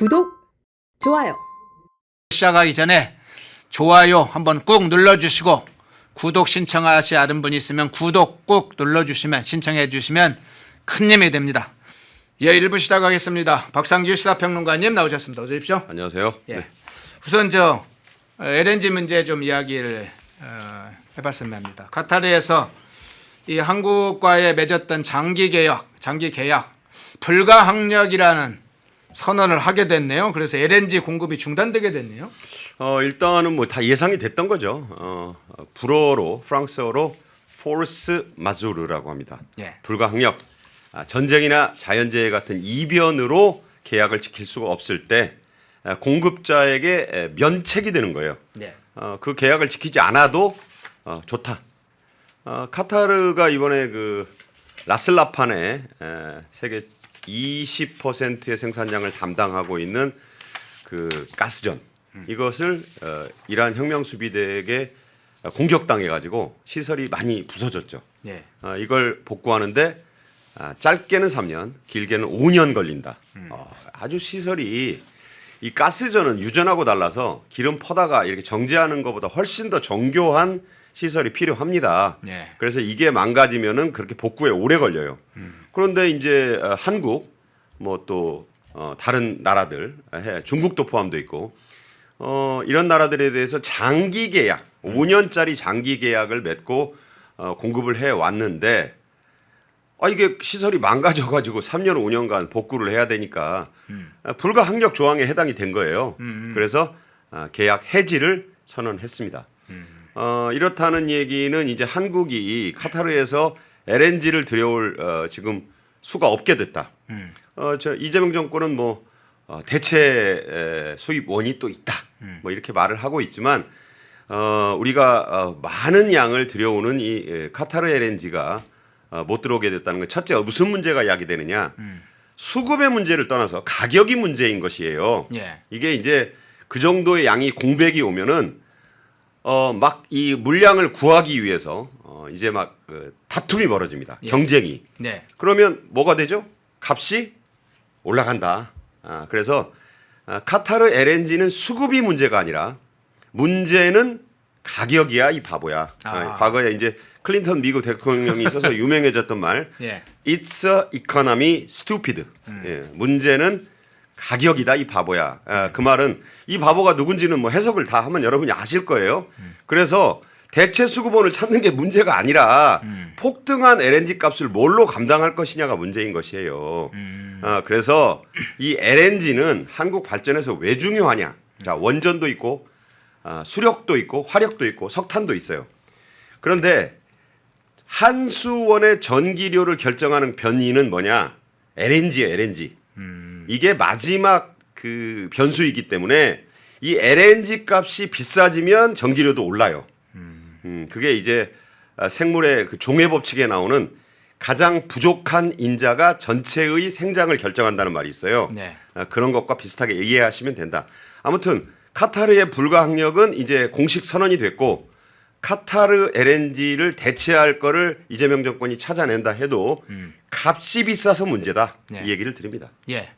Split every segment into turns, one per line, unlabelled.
구독, 좋아요.
시작하기 전에 좋아요 한번 꾹 눌러주시고 구독 신청하시는 분이 있으면 구독 꾹 눌러주시면 신청해 주시면 큰 힘이 됩니다. 예, 1부 시작하겠습니다. 박상규 시사평론가님 나오셨습니다. 어서 오십시오.
안녕하세요.
예.
네.
우선 LNG 문제 좀 이야기를 해봤으면 합니다. 카타르에서 이 한국과의 맺었던 장기 계약 불가항력이라는 선언을 하게 됐네요. 그래서 LNG 공급이 중단되게 됐네요.
일단은 뭐 다 예상이 됐던 거죠. 불어로 프랑스어로 force majeure라고 합니다.
예.
불가항력. 전쟁이나 자연재해 같은 이변으로 계약을 지킬 수가 없을 때 공급자에게 면책이 되는 거예요.
네.
그 계약을 지키지 않아도 좋다. 카타르가 이번에 그 라슬라판에 세계 20%의 생산량을 담당하고 있는 그 가스전 이것을 이란 혁명수비대에게 공격당해 가지고 시설이 많이 부서졌죠.
네.
이걸 복구하는데 짧게는 3년, 길게는 5년 걸린다. 아주 시설이 이 가스전은 유전하고 달라서 기름 퍼다가 이렇게 정지하는 것보다 훨씬 더 정교한 시설이 필요합니다.
네.
그래서 이게 망가지면은 그렇게 복구에 오래 걸려요. 그런데 이제 한국 뭐 또 다른 나라들 중국도 포함되어 있고 이런 나라들에 대해서 장기 계약 5년짜리 장기 계약을 맺고 공급을 해 왔는데 이게 시설이 망가져 가지고 3년 5년간 복구를 해야 되니까 불가항력 조항에 해당이 된 거예요. 그래서 계약 해지를 선언했습니다. 이렇다는 얘기는 이제 한국이 카타르에서 LNG를 들여올 지금 수가 없게 됐다. 이재명 정권은 뭐 대체 수입원이 또 있다. 뭐 이렇게 말을 하고 있지만 우리가 많은 양을 들여오는 이 카타르 LNG가 못 들어오게 됐다는 건 첫째 무슨 문제가 야기되느냐. 수급의 문제를 떠나서 가격이 문제인 것이에요.
예.
이게 이제 그 정도의 양이 공백이 오면은 막 이 물량을 구하기 위해서 이제 막 다툼이 벌어집니다.
예.
경쟁이.
네.
그러면 뭐가 되죠? 값이 올라간다. 그래서 카타르 LNG는 수급이 문제가 아니라 문제는 가격이야 이 바보야. 과거에 이제 클린턴 미국 대통령이 있어서 유명해졌던 말.
예.
It's a economy stupid. 예, 문제는 가격이다 이 바보야. 그 말은 이 바보가 누군지는 뭐 해석을 다 하면 여러분이 아실 거예요. 그래서 대체 수급원을 찾는 게 문제가 아니라 폭등한 LNG 값을 뭘로 감당할 것이냐가 문제인 것이에요. 그래서 이 LNG는 한국 발전에서 왜 중요하냐? 자, 원전도 있고 수력도 있고 화력도 있고 석탄도 있어요. 그런데 한수원의 전기료를 결정하는 변이는 뭐냐? LNG예요, LNG. 이게 마지막 그 변수이기 때문에 이 LNG 값이 비싸지면 전기료도 올라요. 그게 이제 생물의 그 종의 법칙에 나오는 가장 부족한 인자가 전체의 생장을 결정한다는 말이 있어요.
네.
그런 것과 비슷하게 이해하시면 된다. 아무튼 카타르의 불가항력은 이제 공식 선언이 됐고 카타르 LNG를 대체할 거를 이재명 정권이 찾아낸다 해도 값이 비싸서 문제다.
네.
이 얘기를 드립니다.
예.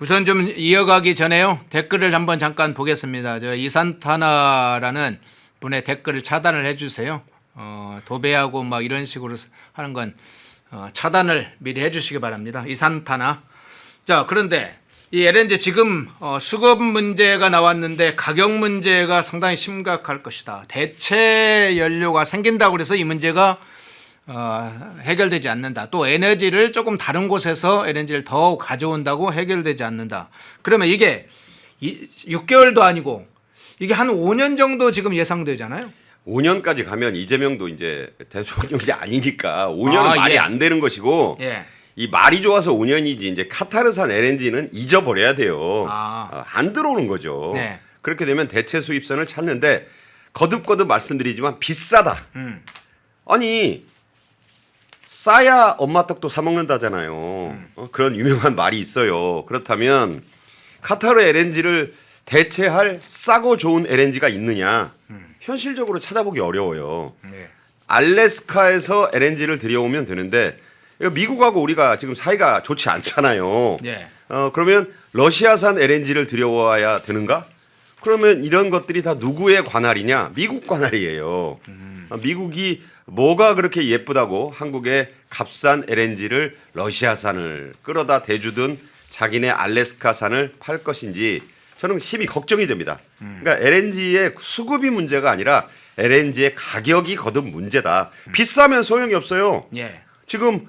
우선 좀 이어가기 전에요. 댓글을 한번 잠깐 보겠습니다. 이산타나라는 분의 댓글을 차단을 해 주세요. 도배하고 막 이런 식으로 하는 건 차단을 미리 해 주시기 바랍니다. 이산타나. 자, 그런데 이 LNG 지금 수급 문제가 나왔는데 가격 문제가 상당히 심각할 것이다. 대체 연료가 생긴다고 그래서 이 문제가 해결되지 않는다. 또 에너지를 조금 다른 곳에서 LNG를 더 가져온다고 해결되지 않는다. 그러면 이게 6개월도 아니고 이게 한 5년 정도 지금 예상되잖아요.
5년까지 가면 이재명도 이제 대통령이 아니니까 5년은 말이
예.
안 되는 것이고
예.
이 말이 좋아서 5년이지 이제 카타르산 LNG는 잊어버려야 돼요. 안 들어오는 거죠.
네.
그렇게 되면 대체 수입선을 찾는데 거듭거듭 말씀드리지만 비싸다. 아니 싸야 엄마 떡도 사 먹는다잖아요. 그런 유명한 말이 있어요. 그렇다면 카타르 LNG를 대체할 싸고 좋은 LNG가 있느냐? 현실적으로 찾아보기 어려워요.
네.
알래스카에서 LNG를 들여오면 되는데 미국하고 우리가 지금 사이가 좋지 않잖아요.
네.
그러면 러시아산 LNG를 들여와야 되는가? 그러면 이런 것들이 다 누구의 관할이냐? 미국 관할이에요. 미국이 뭐가 그렇게 예쁘다고 한국의 값싼 LNG를 러시아산을 끌어다 대주든 자기네 알래스카산을 팔 것인지 저는 심히 걱정이 됩니다. 그러니까 LNG의 수급이 문제가 아니라 LNG의 가격이 거듭 문제다. 비싸면 소용이 없어요.
예.
지금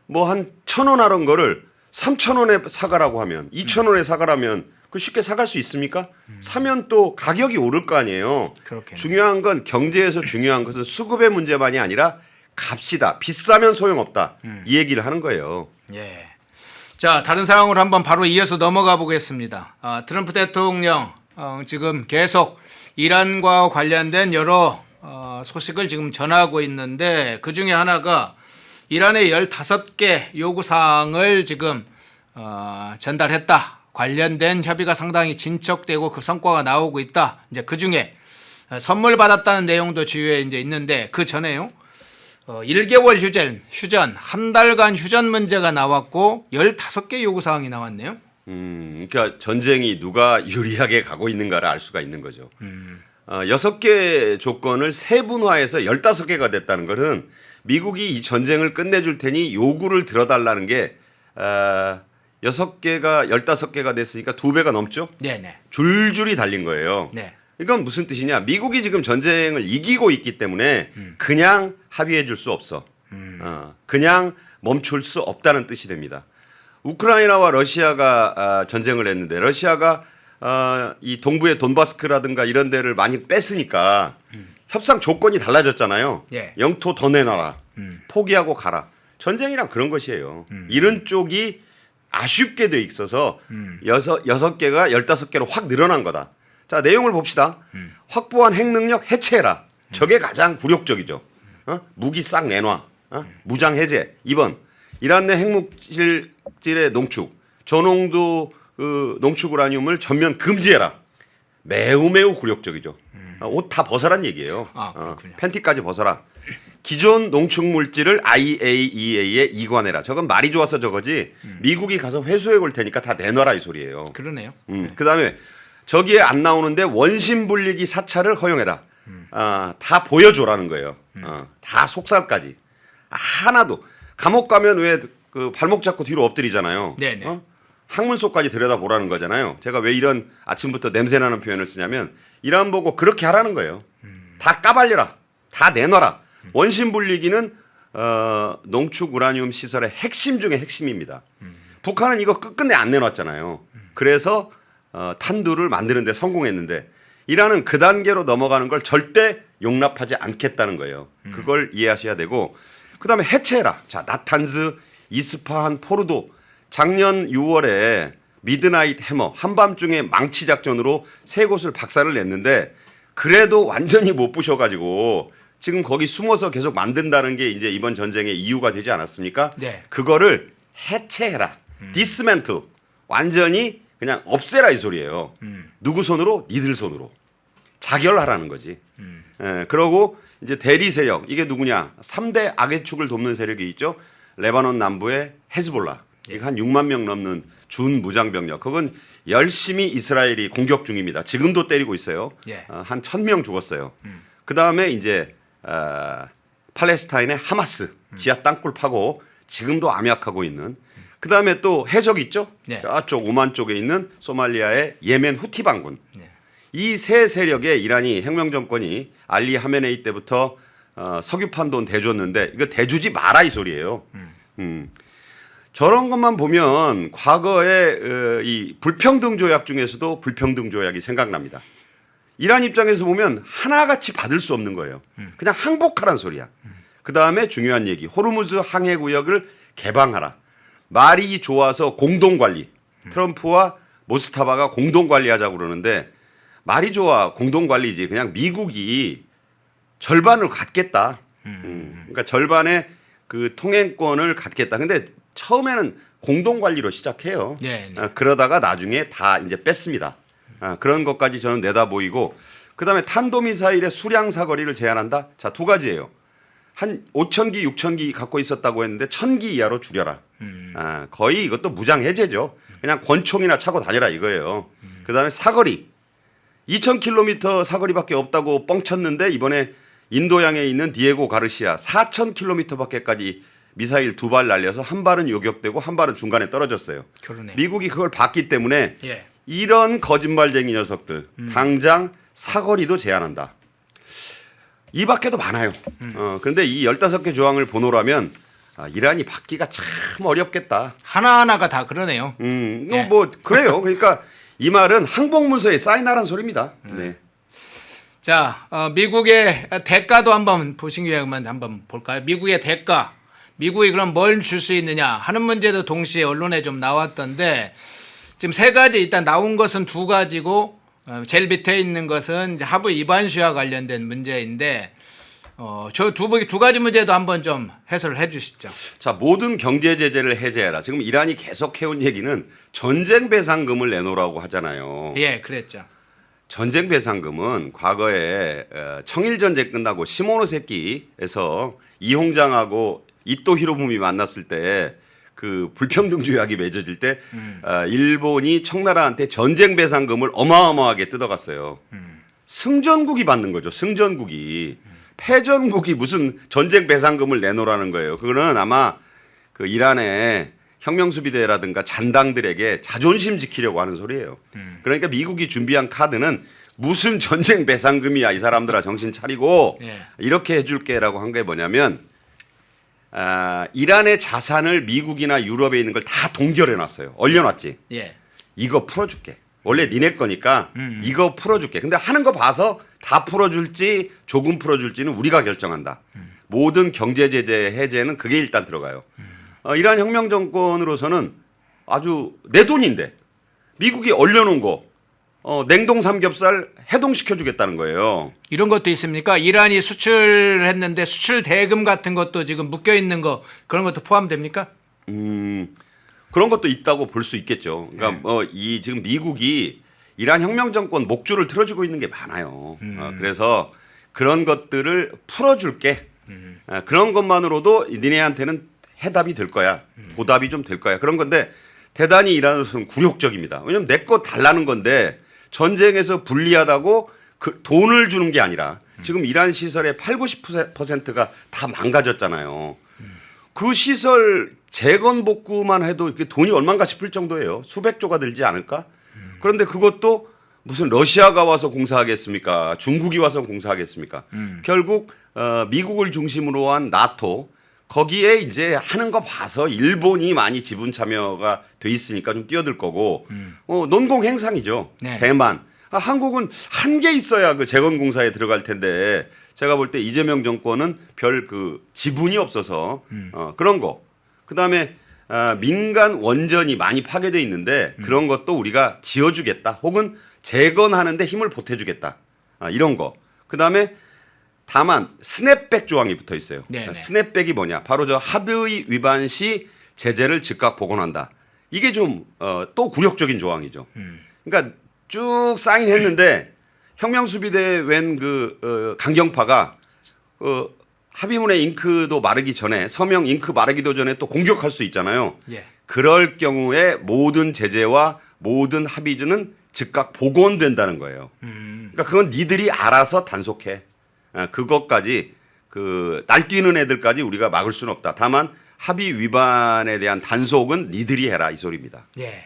뭐 한 1,000원 하던 거를 3,000원에 사가라고 하면 2,000원에 사가라면 그 쉽게 사갈 수 있습니까? 사면 또 가격이 오를 거 아니에요.
그렇겠네요.
중요한 건 경제에서 중요한 것은 수급의 문제만이 아니라 값이다. 비싸면 소용없다. 이 얘기를 하는 거예요.
예. 자, 다른 상황으로 한번 바로 이어서 넘어가 보겠습니다. 트럼프 대통령 지금 계속 이란과 관련된 여러 소식을 지금 전하고 있는데 그 중에 하나가 이란의 15개 요구사항을 지금 전달했다. 관련된 협의가 상당히 진척되고 그 성과가 나오고 있다. 이제 그 중에 선물 받았다는 내용도 주위에 이제 있는데 그 전에요. 1개월 휴전, 한 달간 휴전 문제가 나왔고 15개 요구사항이 나왔네요.
그러니까 전쟁이 누가 유리하게 가고 있는가를 알 수가 있는 거죠. 6개 조건을 세분화해서 15개가 됐다는 것은 미국이 이 전쟁을 끝내줄 테니 요구를 들어달라는 게 6개가 15개가 됐으니까 2배가 넘죠.
네네.
줄줄이 달린 거예요.
네.
이건 무슨 뜻이냐? 미국이 지금 전쟁을 이기고 있기 때문에 그냥 합의해 줄 수 없어. 그냥 멈출 수 없다는 뜻이 됩니다. 우크라이나와 러시아가 전쟁을 했는데 러시아가 이 동부의 돈바스크라든가 이런 데를 많이 뺐으니까 협상 조건이 달라졌잖아요.
예.
영토 더 내놔라. 포기하고 가라. 전쟁이란 그런 것이에요. 이런 쪽이 아쉽게 돼 있어서 6개가 15개로 확 늘어난 거다. 자, 내용을 봅시다. 확보한 핵 능력 해체해라. 저게 가장 굴욕적이죠. 무기 싹 내놔. 무장 해제. 2번. 이란 내 핵물질의 농축, 저농도 농축 우라늄을 전면 금지해라. 매우 굴욕적이죠. 옷 다 벗어란 얘기예요.
그렇군요.
팬티까지 벗어라. 기존 농축 물질을 IAEA에 이관해라. 저건 말이 좋아서 저거지. 미국이 가서 회수해 올 테니까 다 내놔라 이 소리예요.
그러네요.
그다음에 저기에 안 나오는데 원심 분리기 사찰을 허용해라. 다 보여줘라는 거예요. 다 속살까지. 하나도. 감옥 가면 왜 그 발목 잡고 뒤로 엎드리잖아요.
네네.
항문 속까지 들여다보라는 거잖아요. 제가 왜 이런 아침부터 냄새나는 표현을 쓰냐면 이란 보고 그렇게 하라는 거예요. 다 까발려라. 다 내놔라. 원심 분리기는 농축 우라늄 시설의 핵심 중에 핵심입니다. 북한은 이거 끝끝내 안 내놨잖아요. 그래서 탄두를 만드는 데 성공했는데 이란은 그 단계로 넘어가는 걸 절대 용납하지 않겠다는 거예요. 그걸 이해하셔야 되고 그다음에 해체해라. 자, 나탄즈, 이스파한, 포르도 작년 6월에 미드나잇 해머 한밤중에 망치 작전으로 3곳을 박살을 냈는데 그래도 완전히 못 부셔가지고 지금 거기 숨어서 계속 만든다는 게 이제 이번 전쟁의 이유가 되지 않았습니까?
네.
그거를 해체해라. 디스멘틀. 완전히 그냥 없애라 이 소리예요. 누구 손으로? 니들 손으로. 자결하라는 거지. 그러고 이제 대리 세력. 이게 누구냐? 3대 악의 축을 돕는 세력이 있죠. 레바논 남부의 헤즈볼라. 이게 한 6만 명 넘는 준 무장 병력. 그건 열심히 이스라엘이 공격 중입니다. 지금도 때리고 있어요.
예.
한 1,000명 죽었어요. 그다음에 이제 팔레스타인의 하마스 지하 땅굴 파고 지금도 암약하고 있는 그다음에 또 해적 있죠?
네.
저쪽 오만 쪽에 있는 소말리아의 예멘 후티 반군.
네.
이 세 세력에 이란이 혁명 정권이 알리 하메네이 때부터 석유판 돈 대줬는데 이거 대주지 마라 이 소리예요. 저런 것만 보면 과거에 이 불평등 조약 중에서도 불평등 조약이 생각납니다. 이란 입장에서 보면 하나같이 받을 수 없는 거예요. 그냥 항복하란 소리야. 그다음에 중요한 얘기. 호르무즈 항해 구역을 개방하라. 말이 좋아서 공동관리. 트럼프와 모스타바가 공동관리하자고 그러는데 말이 좋아 공동관리지. 그냥 미국이 절반을 갖겠다. 그러니까 절반의 그 통행권을 갖겠다. 근데 처음에는 공동관리로 시작해요.
네, 네.
그러다가 나중에 다 이제 뺐습니다. 그런 것까지 저는 내다 보이고 그다음에 탄도미사일의 수량 사거리를 제한한다. 자, 2가지예요. 한 5,000기, 6,000기 갖고 있었다고 했는데 1,000기 이하로 줄여라. 거의 이것도 무장 해제죠. 그냥 권총이나 차고 다녀라 이거예요. 그다음에 사거리 2,000km 사거리밖에 없다고 뻥쳤는데 이번에 인도양에 있는 디에고 가르시아 4,000km밖에까지 미사일 2발 날려서 한 발은 요격되고 한 발은 중간에 떨어졌어요.
그러네.
미국이 그걸 봤기 때문에
예.
이런 거짓말쟁이 녀석들 당장 사거리도 제한한다. 이 밖에도 많아요. 그런데 이 15개 조항을 보노라면 이란이 받기가 참 어렵겠다.
하나하나가 다 그러네요. 예.
뭐 그래요. 그러니까 이 말은 항복문서에 사인하라는 소리입니다. 네.
자, 미국의 대가도 한번 보시면 한번 볼까요? 미국의 대가. 미국이 그럼 뭘 줄 수 있느냐 하는 문제도 동시에 언론에 좀 나왔던데 지금 세 가지 일단 나온 것은 두 가지고 제일 밑에 있는 것은 이제 하부 이반시와 관련된 문제인데 저 두 가지 문제도 한번 좀 해설을 해 주시죠.
자, 모든 경제 제재를 해제해라. 지금 이란이 계속 해온 얘기는 전쟁 배상금을 내놓으라고 하잖아요.
예, 그랬죠.
전쟁 배상금은 과거에 청일 전쟁 끝나고 시모노세키에서 이홍장하고 이토 히로부미 만났을 때 그 불평등 조약이 맺어질 때 일본이 청나라한테 전쟁 배상금을 어마어마하게 뜯어갔어요. 승전국이 받는 거죠. 승전국이. 패전국이 무슨 전쟁 배상금을 내놓으라는 거예요. 그거는 아마 그 이란의 혁명수비대라든가 잔당들에게 자존심 지키려고 하는 소리예요. 그러니까 미국이 준비한 카드는 무슨 전쟁 배상금이야. 이 사람들아 정신 차리고
예.
이렇게 해줄게라고 한 게 뭐냐면 이란의 자산을 미국이나 유럽에 있는 걸 다 동결해 놨어요. 얼려놨지.
예.
이거 풀어줄게. 원래 니네 거니까 이거 풀어줄게. 근데 하는 거 봐서 다 풀어줄지 조금 풀어줄지는 우리가 결정한다. 모든 경제 제재 해제는 그게 일단 들어가요. 이란 혁명 정권으로서는 아주 내 돈인데 미국이 얼려놓은 거 냉동 삼겹살 해동시켜 주겠다는 거예요.
이런 것도 있습니까? 이란이 수출했는데 수출 대금 같은 것도 지금 묶여 있는 거 그런 것도 포함됩니까?
그런 것도 있다고 볼 수 있겠죠. 그러니까 이 지금 미국이 이란 혁명 정권 목줄을 틀어주고 있는 게 많아요. 그래서 그런 것들을 풀어줄게. 그런 것만으로도 니네한테는 해답이 될 거야. 보답이 좀 될 거야. 그런 건데 대단히 이란으로서는 굴욕적입니다. 왜냐하면 내 거 달라는 건데 전쟁에서 불리하다고 그 돈을 주는 게 아니라 지금 이란 시설의 80~90%가 다 망가졌잖아요. 그 시설 재건복구만 해도 이렇게 돈이 얼마인가 싶을 정도예요. 수백조가 들지 않을까? 그런데 그것도 무슨 러시아가 와서 공사하겠습니까? 중국이 와서 공사하겠습니까? 결국 미국을 중심으로 한 나토 거기에 이제 하는 거 봐서 일본이 많이 지분 참여가 돼 있으니까 좀 뛰어들 거고 논공행상이죠.
네.
대만. 한국은 한 개 있어야 그 재건공사에 들어갈 텐데 제가 볼 때 이재명 정권은 별 그 지분이 없어서 그런 거. 그다음에 민간 원전이 많이 파괴돼 있는데 그런 것도 우리가 지어주겠다. 혹은 재건하는데 힘을 보태주겠다. 이런 거. 그다음에 다만 스냅백 조항이 붙어 있어요.
네네.
스냅백이 뭐냐? 바로 저 합의 위반 시 제재를 즉각 복원한다. 이게 좀 또 굴욕적인 조항이죠. 그러니까 쭉 사인했는데 혁명수비대 웬 그 강경파가 합의문의 잉크도 마르기 전에 서명 잉크 마르기도 전에 또 공격할 수 있잖아요.
예.
그럴 경우에 모든 제재와 모든 합의는 즉각 복원된다는 거예요. 그러니까 그건 니들이 알아서 단속해. 그것까지 그 날뛰는 애들까지 우리가 막을 수는 없다. 다만 합의 위반에 대한 단속은 니들이 해라 이 소리입니다.
예.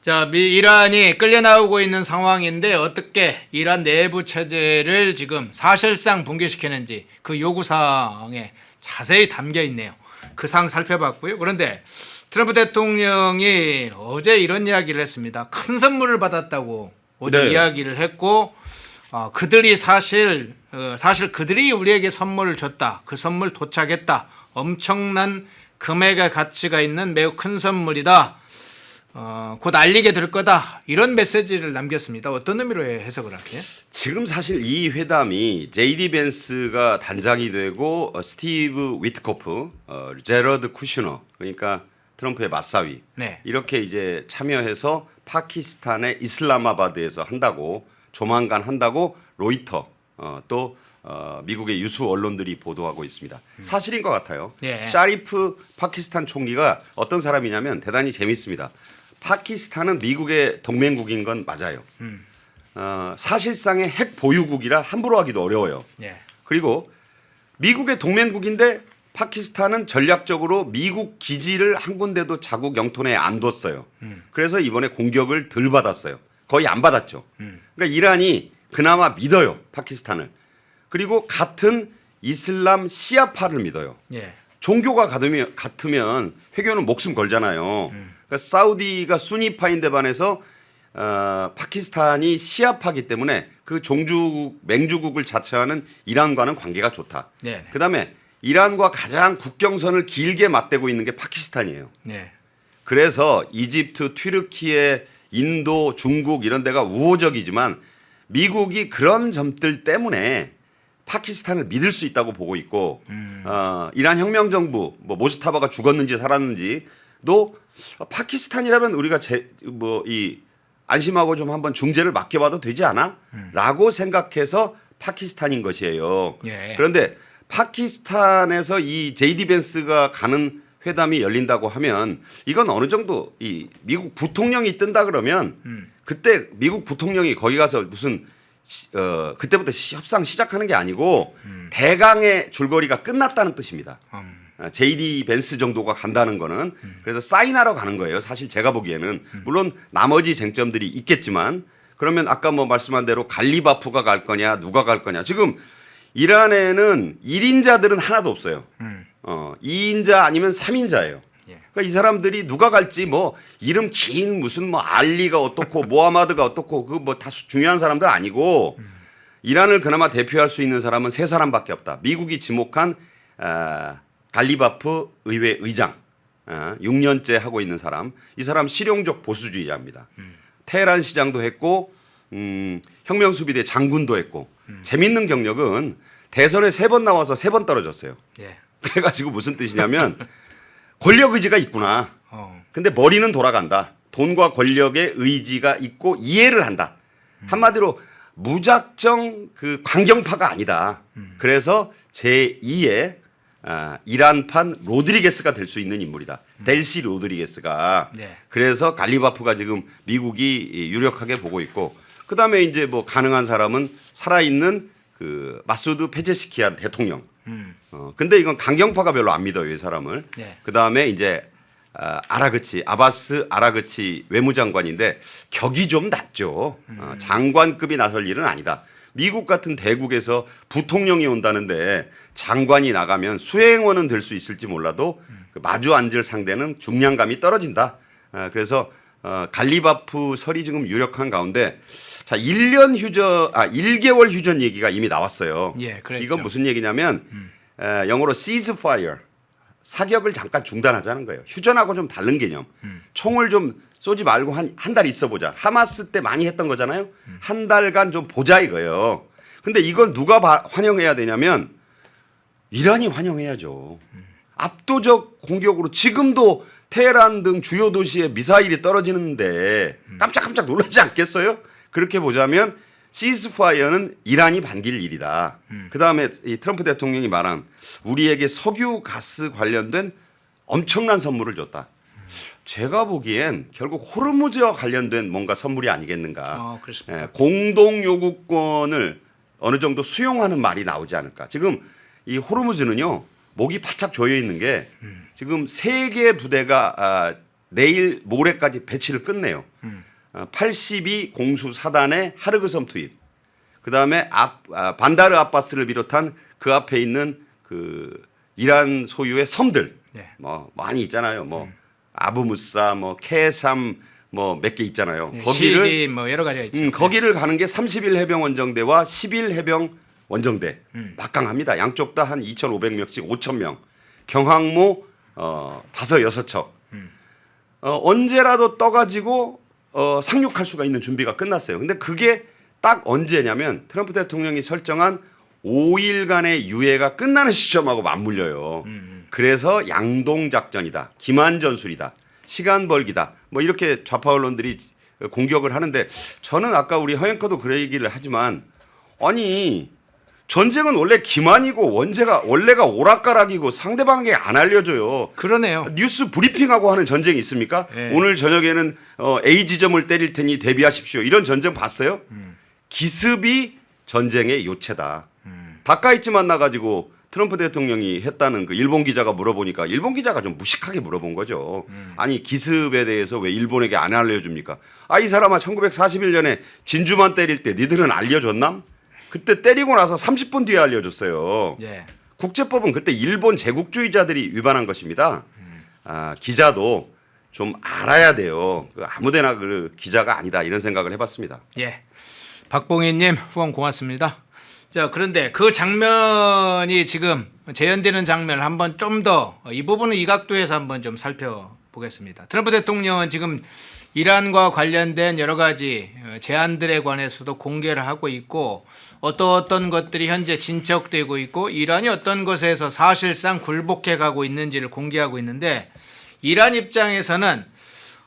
자, 이란이 끌려 나오고 있는 상황인데 어떻게 이란 내부 체제를 지금 사실상 붕괴시키는지 그 요구 사항에 자세히 담겨 있네요. 그 사항 살펴봤고요. 그런데 트럼프 대통령이 어제 이런 이야기를 했습니다. 큰 선물을 받았다고 어제
네.
이야기를 했고 그들이 사실 그들이 우리에게 선물을 줬다. 그 선물 도착했다. 엄청난 금액의 가치가 있는 매우 큰 선물이다. 곧 알리게 될 거다. 이런 메시지를 남겼습니다. 어떤 의미로 해석을 할게요?
지금 사실 이 회담이 제이디 벤스가 단장이 되고 스티브 위트코프, 제러드 쿠슈너 그러니까 트럼프의 맞사위
네.
이렇게 이제 참여해서 파키스탄의 이슬라마바드에서 한다고 조만간 한다고 로이터 또 미국의 유수 언론들이 보도하고 있습니다. 사실인 것 같아요.
예.
샤리프 파키스탄 총리가 어떤 사람이냐면 대단히 재밌습니다. 파키스탄은 미국의 동맹국인 건 맞아요. 사실상의 핵 보유국이라 함부로 하기도 어려워요.
예.
그리고 미국의 동맹국인데 파키스탄은 전략적으로 미국 기지를 한 군데도 자국 영토 내에 안 뒀어요. 그래서 이번에 공격을 덜 받았어요. 거의 안 받았죠. 그러니까 이란이 그나마 믿어요. 파키스탄을. 그리고 같은 이슬람 시아파를 믿어요.
예.
종교가 같으면 회교는 목숨 걸잖아요. 그러니까 사우디가 수니파인데 반해서 파키스탄이 시아파기 때문에 그 맹주국을 자처하는 이란과는 관계가 좋다.
네.
그다음에 이란과 가장 국경선을 길게 맞대고 있는 게 파키스탄이에요.
네.
그래서 이집트, 튀르키예, 인도, 중국 이런 데가 우호적이지만 미국이 그런 점들 때문에 파키스탄을 믿을 수 있다고 보고 있고 이란 혁명정부 뭐 모스타바가 죽었는지 살았는지도 파키스탄이라면 우리가 안심하고 좀 한번 중재를 맡겨봐도 되지 않아? 라고 생각해서 파키스탄인 것이에요.
예.
그런데 파키스탄에서 이 JD 벤스가 가는 회담이 열린다고 하면 이건 어느 정도 이 미국 부통령이 뜬다 그러면 그때 미국 부통령이 거기 가서 무슨 그때부터 협상 시작하는 게 아니고 대강의 줄거리가 끝났다는 뜻입니다. JD 벤스 정도가 간다는 거는 그래서 사인하러 가는 거예요. 사실 제가 보기에는 물론 나머지 쟁점들이 있겠지만 그러면 아까 뭐 말씀한 대로 갈리바프가 갈 거냐 누가 갈 거냐 지금 이란에는 1인자들은 하나도 없어요. 2인자 아니면 3인자예요. 그러니까 이 사람들이 누가 갈지 뭐 이름 긴 무슨 뭐 알리가 어떻고 모하마드가 어떻고 그 뭐 다 중요한 사람들 아니고 이란을 그나마 대표할 수 있는 사람은 3사람밖에 없다. 미국이 지목한 갈리바프 의회 의장 6년째 하고 있는 사람. 이 사람 실용적 보수주의자입니다. 테헤란 시장도 했고 혁명수비대 장군도 했고 재밌는 경력은 대선에 3번 나와서 3번 떨어졌어요.
예.
그래가지고 무슨 뜻이냐면 권력 의지가 있구나.
어.
근데 머리는 돌아간다. 돈과 권력의 의지가 있고 이해를 한다. 한마디로 무작정 그 강경파가 아니다. 그래서 제2의 이란판 로드리게스가 될 수 있는 인물이다. 델시 로드리게스가.
네.
그래서 갈리바프가 지금 미국이 유력하게 보고 있고 그다음에 이제 뭐 가능한 사람은 살아있는 그 마수드 페제시키안 대통령. 근데 이건 강경파가 별로 안 믿어요, 이 사람을.
네.
그다음에 이제 아바스 아라그치 외무장관인데 격이 좀 낮죠. 장관급이 나설 일은 아니다. 미국 같은 대국에서 부통령이 온다는데 장관이 나가면 수행원은 될 수 있을지 몰라도 그 마주 앉을 상대는 중량감이 떨어진다. 그래서 갈리바프 설이 지금 유력한 가운데 자 1개월 휴전 얘기가 이미 나왔어요.
예, 그랬죠.
이건 무슨 얘기냐면 영어로 ceasefire 사격을 잠깐 중단하자는 거예요. 휴전하고 좀 다른 개념. 총을 좀 쏘지 말고 한 달 있어 보자. 하마스 때 많이 했던 거잖아요. 한 달간 좀 보자 이거예요. 근데 이건 누가 환영해야 되냐면 이란이 환영해야죠. 압도적 공격으로 지금도 테헤란 등 주요 도시에 미사일이 떨어지는데 깜짝깜짝 놀라지 않겠어요? 그렇게 보자면 시스파이어는 이란이 반길 일이다. 그다음에 이 트럼프 대통령이 말한 우리에게 석유 가스 관련된 엄청난 선물을 줬다. 제가 보기엔 결국 호르무즈와 관련된 뭔가 선물이 아니겠는가.
그렇습니다.
공동 요구권을 어느 정도 수용하는 말이 나오지 않을까. 지금 이 호르무즈는요. 목이 바짝 조여 있는 게 지금 3개 부대가 내일 모레까지 배치를 끝내요. 82 공수 사단의 하르그섬 투입. 그다음에 반다르 아바스를 비롯한 그 앞에 있는 그 이란 소유의 섬들.
네.
뭐 많이 있잖아요. 뭐 아부무사 뭐 케삼 뭐 몇 개 있잖아요.
네,
거기를
시리 뭐 여러 가지가 있죠.
거기를 가는 게 30일 해병 원정대와 10일 해병 원정대. 막강합니다. 양쪽 다 한 2,500명씩 5,000명. 경항모 5, 6척. 언제라도 떠가지고 상륙할 수가 있는 준비가 끝났어요. 근데 그게 딱 언제냐면 트럼프 대통령이 설정한 5일간의 유예가 끝나는 시점하고 맞물려요. 그래서 양동작전이다. 기만전술이다. 시간 벌기다. 뭐 이렇게 좌파 언론들이 공격을 하는데 저는 아까 우리 허영커도 그 얘기를 하지만 아니 전쟁은 원래 기만이고 원래가 오락가락이고 상대방에게 안 알려줘요.
그러네요.
뉴스 브리핑하고 하는 전쟁이 있습니까?
네.
오늘 저녁에는 A 지점을 때릴 테니 대비하십시오. 이런 전쟁 봤어요? 기습이 전쟁의 요체다. 다카이치 만나가지고 트럼프 대통령이 했다는 그 일본 기자가 물어보니까 일본 기자가 좀 무식하게 물어본 거죠. 아니 기습에 대해서 왜 일본에게 안 알려줍니까? 아, 이 사람아 1941년에 진주만 때릴 때 니들은 알려줬남? 그때 때리고 나서 30분 뒤에 알려줬어요.
예.
국제법은 그때 일본 제국주의자들이 위반한 것입니다. 아, 기자도 좀 알아야 돼요. 아무데나 그 기자가 아니다 이런 생각을 해봤습니다.
예. 박봉희님 후원 고맙습니다. 자, 그런데 그 장면이 지금 재현되는 장면을 한번 좀 더 이 부분은 이 각도에서 한번 좀 살펴보겠습니다. 트럼프 대통령은 지금 이란과 관련된 여러 가지 제안들에 관해서도 공개를 하고 있고 어떤 것들이 현재 진척되고 있고 이란이 어떤 것에서 사실상 굴복해 가고 있는지를 공개하고 있는데 이란 입장에서는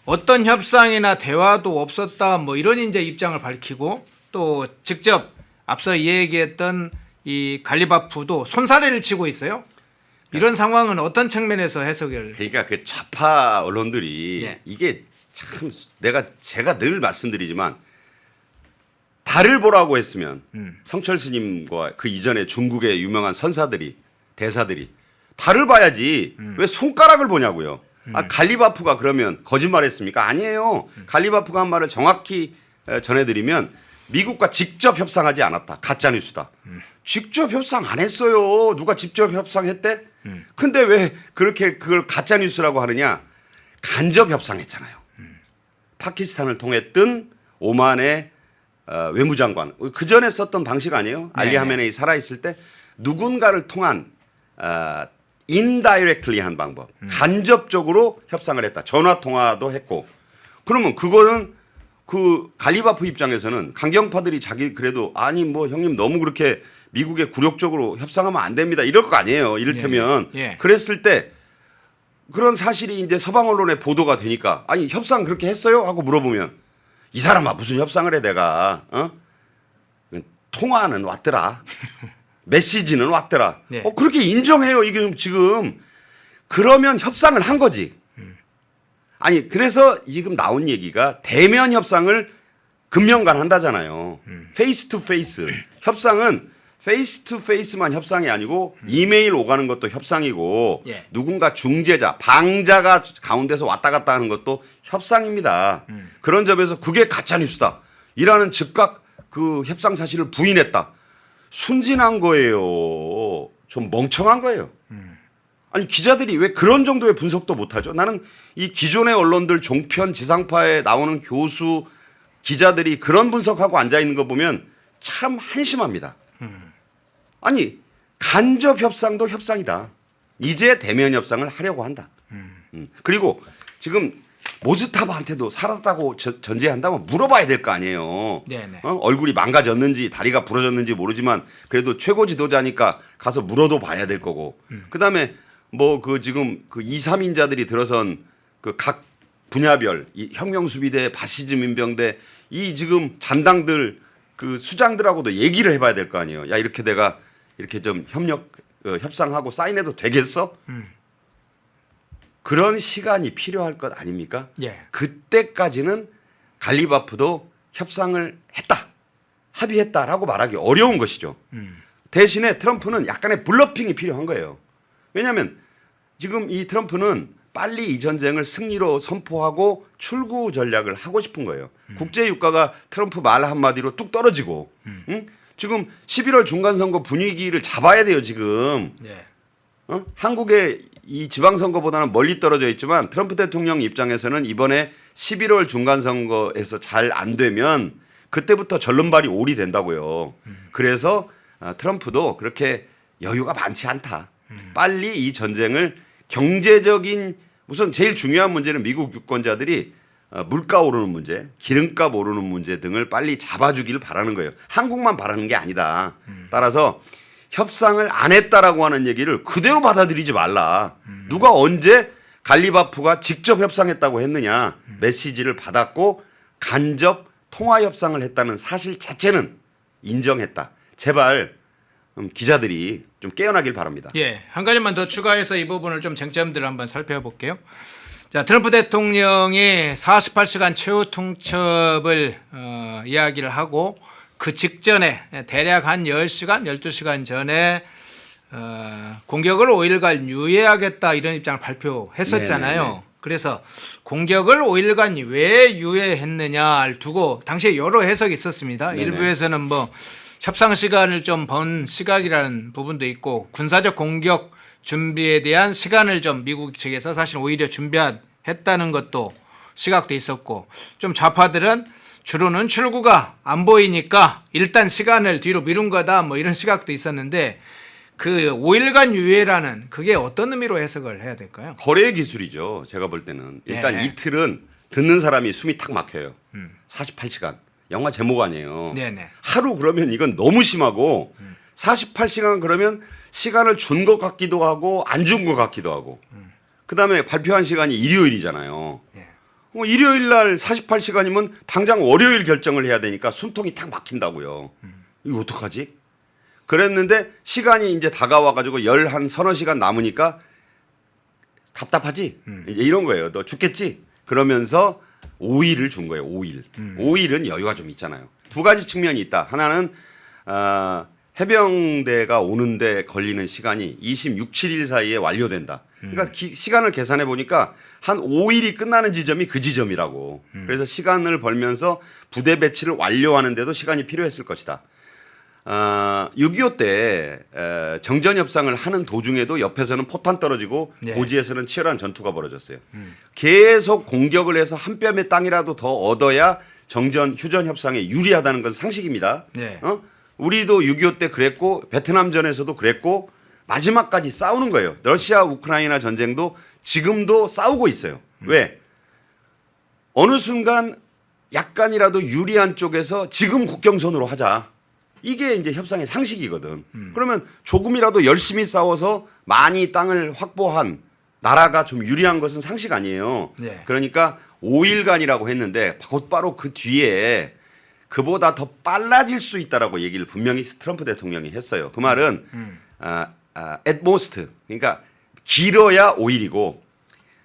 어떤 협상이나 대화도 없었다 뭐 이런 이제 입장을 밝히고 또 직접 앞서 얘기했던 이 갈리바프도 손사래를 치고 있어요. 이런 상황은 어떤 측면에서 해석을?
그러니까 그 좌파 언론들이
예.
이게 참 제가 늘 말씀드리지만 달을 보라고 했으면 성철 스님과 그 이전에 중국의 유명한 선사들이 대사들이 달을 봐야지 왜 손가락을 보냐고요. 아, 갈리바프가 그러면 거짓말했습니까? 아니에요. 갈리바프가 한 말을 정확히 전해드리면 미국과 직접 협상하지 않았다. 가짜 뉴스다. 직접 협상 안 했어요. 누가 직접 협상했대? 근데 왜 그렇게 그걸 가짜 뉴스라고 하느냐? 간접 협상했잖아요. 파키스탄을 통했던 오만의 외무장관 그 전에 썼던 방식 아니에요? 알리 하메네이 살아있을 때 누군가를 통한 indirectly 한 방법 간접적으로 협상을 했다. 전화 통화도 했고 그러면 그거는 그 갈리바프 입장에서는 강경파들이 자기 그래도 아니 뭐 형님 너무 그렇게 미국에 굴욕적으로 협상하면 안 됩니다. 이럴 거 아니에요. 이를테면 그랬을 때 그런 사실이 이제 서방 언론에 보도가 되니까 아니 협상 그렇게 했어요? 하고 물어보면 이 사람아 무슨 협상을 해 내가 통화는 왔더라. 메시지는 왔더라.
네.
그렇게 인정해요. 이게 지금 그러면 협상을 한 거지. 아니 그래서 지금 나온 얘기가 대면 협상을 금년간 한다잖아요. 페이스 투 페이스 협상은 페이스 투 페이스만 협상이 아니고 이메일 오가는 것도 협상이고
예.
누군가 중재자 방자가 가운데서 왔다 갔다 하는 것도 협상입니다. 그런 점에서 그게 가짜 뉴스다. 이라는 즉각 그 협상 사실을 부인했다. 순진한 거예요. 좀 멍청한 거예요. 아니 기자들이 왜 그런 정도의 분석도 못하죠? 나는 이 기존의 언론들 종편 지상파에 나오는 교수 기자들이 그런 분석하고 앉아 있는 거 보면 참 한심합니다. 아니 간접 협상도 협상이다. 이제 대면 협상을 하려고 한다. 그리고 지금 모즈타바한테도 살았다고 전제한다면 물어봐야 될 거 아니에요.
네네.
얼굴이 망가졌는지 다리가 부러졌는지 모르지만 그래도 최고 지도자니까 가서 물어도 봐야 될 거고. 그다음에 뭐 그 지금 그 2, 3인자들이 들어선 그 각 분야별 이 혁명수비대, 바시즘 민병대 이 지금 잔당들 그 수장들하고도 얘기를 해봐야 될 거 아니에요. 야 이렇게 내가 이렇게 좀 협상하고 사인해도 되겠어? 그런 시간이 필요할 것 아닙니까?
예.
그때까지는 갈리바프도 협상을 했다, 합의했다라고 말하기 어려운 것이죠. 대신에 트럼프는 약간의 블러핑이 필요한 거예요. 왜냐하면 지금 이 트럼프는 빨리 이 전쟁을 승리로 선포하고 출구 전략을 하고 싶은 거예요. 국제 유가가 트럼프 말 한마디로 뚝 떨어지고 응? 지금 11월 중간선거 분위기를 잡아야 돼요. 지금
예.
한국의 이 지방선거보다는 멀리 떨어져 있지만 트럼프 대통령 입장에서는 이번에 11월 중간선거에서 잘 안 되면 그때부터 전론발이 올이 된다고요. 그래서 트럼프도 그렇게 여유가 많지 않다. 빨리 이 전쟁을 경제적인 우선 제일 중요한 문제는 미국 유권자들이 물가 오르는 문제, 기름값 오르는 문제 등을 빨리 잡아주길 바라는 거예요. 한국만 바라는 게 아니다. 따라서 협상을 안 했다라고 하는 얘기를 그대로 받아들이지 말라. 누가 언제 갈리바프가 직접 협상했다고 했느냐. 메시지를 받았고 간접 통화 협상을 했다는 사실 자체는 인정했다. 제발 기자들이 좀 깨어나길 바랍니다.
예, 한 가지만 더 추가해서 이 부분을 좀 쟁점들을 한번 살펴볼게요. 자, 트럼프 대통령이 48시간 최후 통첩을 이야기를 하고 그 직전에 대략 한 10시간, 12시간 전에 공격을 5일간 유예하겠다 이런 입장을 발표했었잖아요.
네네네.
그래서 공격을 5일간 왜 유예했느냐를 두고 당시에 여러 해석이 있었습니다.
네네.
일부에서는 뭐 협상 시간을 좀 번 시각이라는 부분도 있고 군사적 공격 준비에 대한 시간을 좀 미국 측에서 사실 오히려 준비했다는 것도 시각도 있었고 좀 좌파들은 주로는 출구가 안 보이니까 일단 시간을 뒤로 미룬 거다 뭐 이런 시각도 있었는데 그 5일간 유예라는 그게 어떤 의미로 해석을 해야 될까요?
거래 기술이죠. 제가 볼 때는 일단
네.
이틀은 듣는 사람이 숨이 탁 막혀요. 48시간 영화 제목 아니에요.
네네.
하루 그러면 이건 너무 심하고 48시간 그러면 시간을 준 것 같기도 하고 안 준 것 같기도 하고 그다음에 발표한 시간이 일요일이잖아요.
예.
일요일 날 48시간이면 당장 월요일 결정을 해야 되니까 숨통이 탁 막힌다고요. 이거 어떡하지? 그랬는데 시간이 이제 다가와 가지고 한 서너 시간 남으니까 답답하지? 이제 이런 거예요. 너 죽겠지? 그러면서 5일을 준 거예요. 5일. 5일은 여유가 좀 있잖아요. 두 가지 측면이 있다. 하나는 해병대가 오는데 걸리는 시간이 26, 7일 사이에 완료된다. 그러니까 시간을 계산해 보니까 한 5일이 끝나는 지점이 그 지점이라고. 그래서 시간을 벌면서 부대 배치를 완료하는데도 시간이 필요했을 것이다. 6.25 때 정전 협상을 하는 도중에도 옆에서는 포탄 떨어지고
네.
고지에서는 치열한 전투가 벌어졌어요. 계속 공격을 해서 한 뼘의 땅이라도 더 얻어야 휴전 협상에 유리하다는 건 상식입니다.
네.
우리도 6.25 때 그랬고 베트남전에서도 그랬고 마지막까지 싸우는 거예요. 러시아 우크라이나 전쟁도 지금도 싸우고 있어요. 왜? 어느 순간 약간이라도 유리한 쪽에서 지금 국경선으로 하자. 이게 이제 협상의 상식이거든. 그러면 조금이라도 열심히 싸워서 많이 땅을 확보한 나라가 좀 유리한 것은 상식 아니에요.
네.
그러니까 5일간이라고 했는데 곧바로 그 뒤에 그보다 더 빨라질 수 있다라고 얘기를 분명히 트럼프 대통령이 했어요. 그 말은 at most 그러니까 길어야 5일이고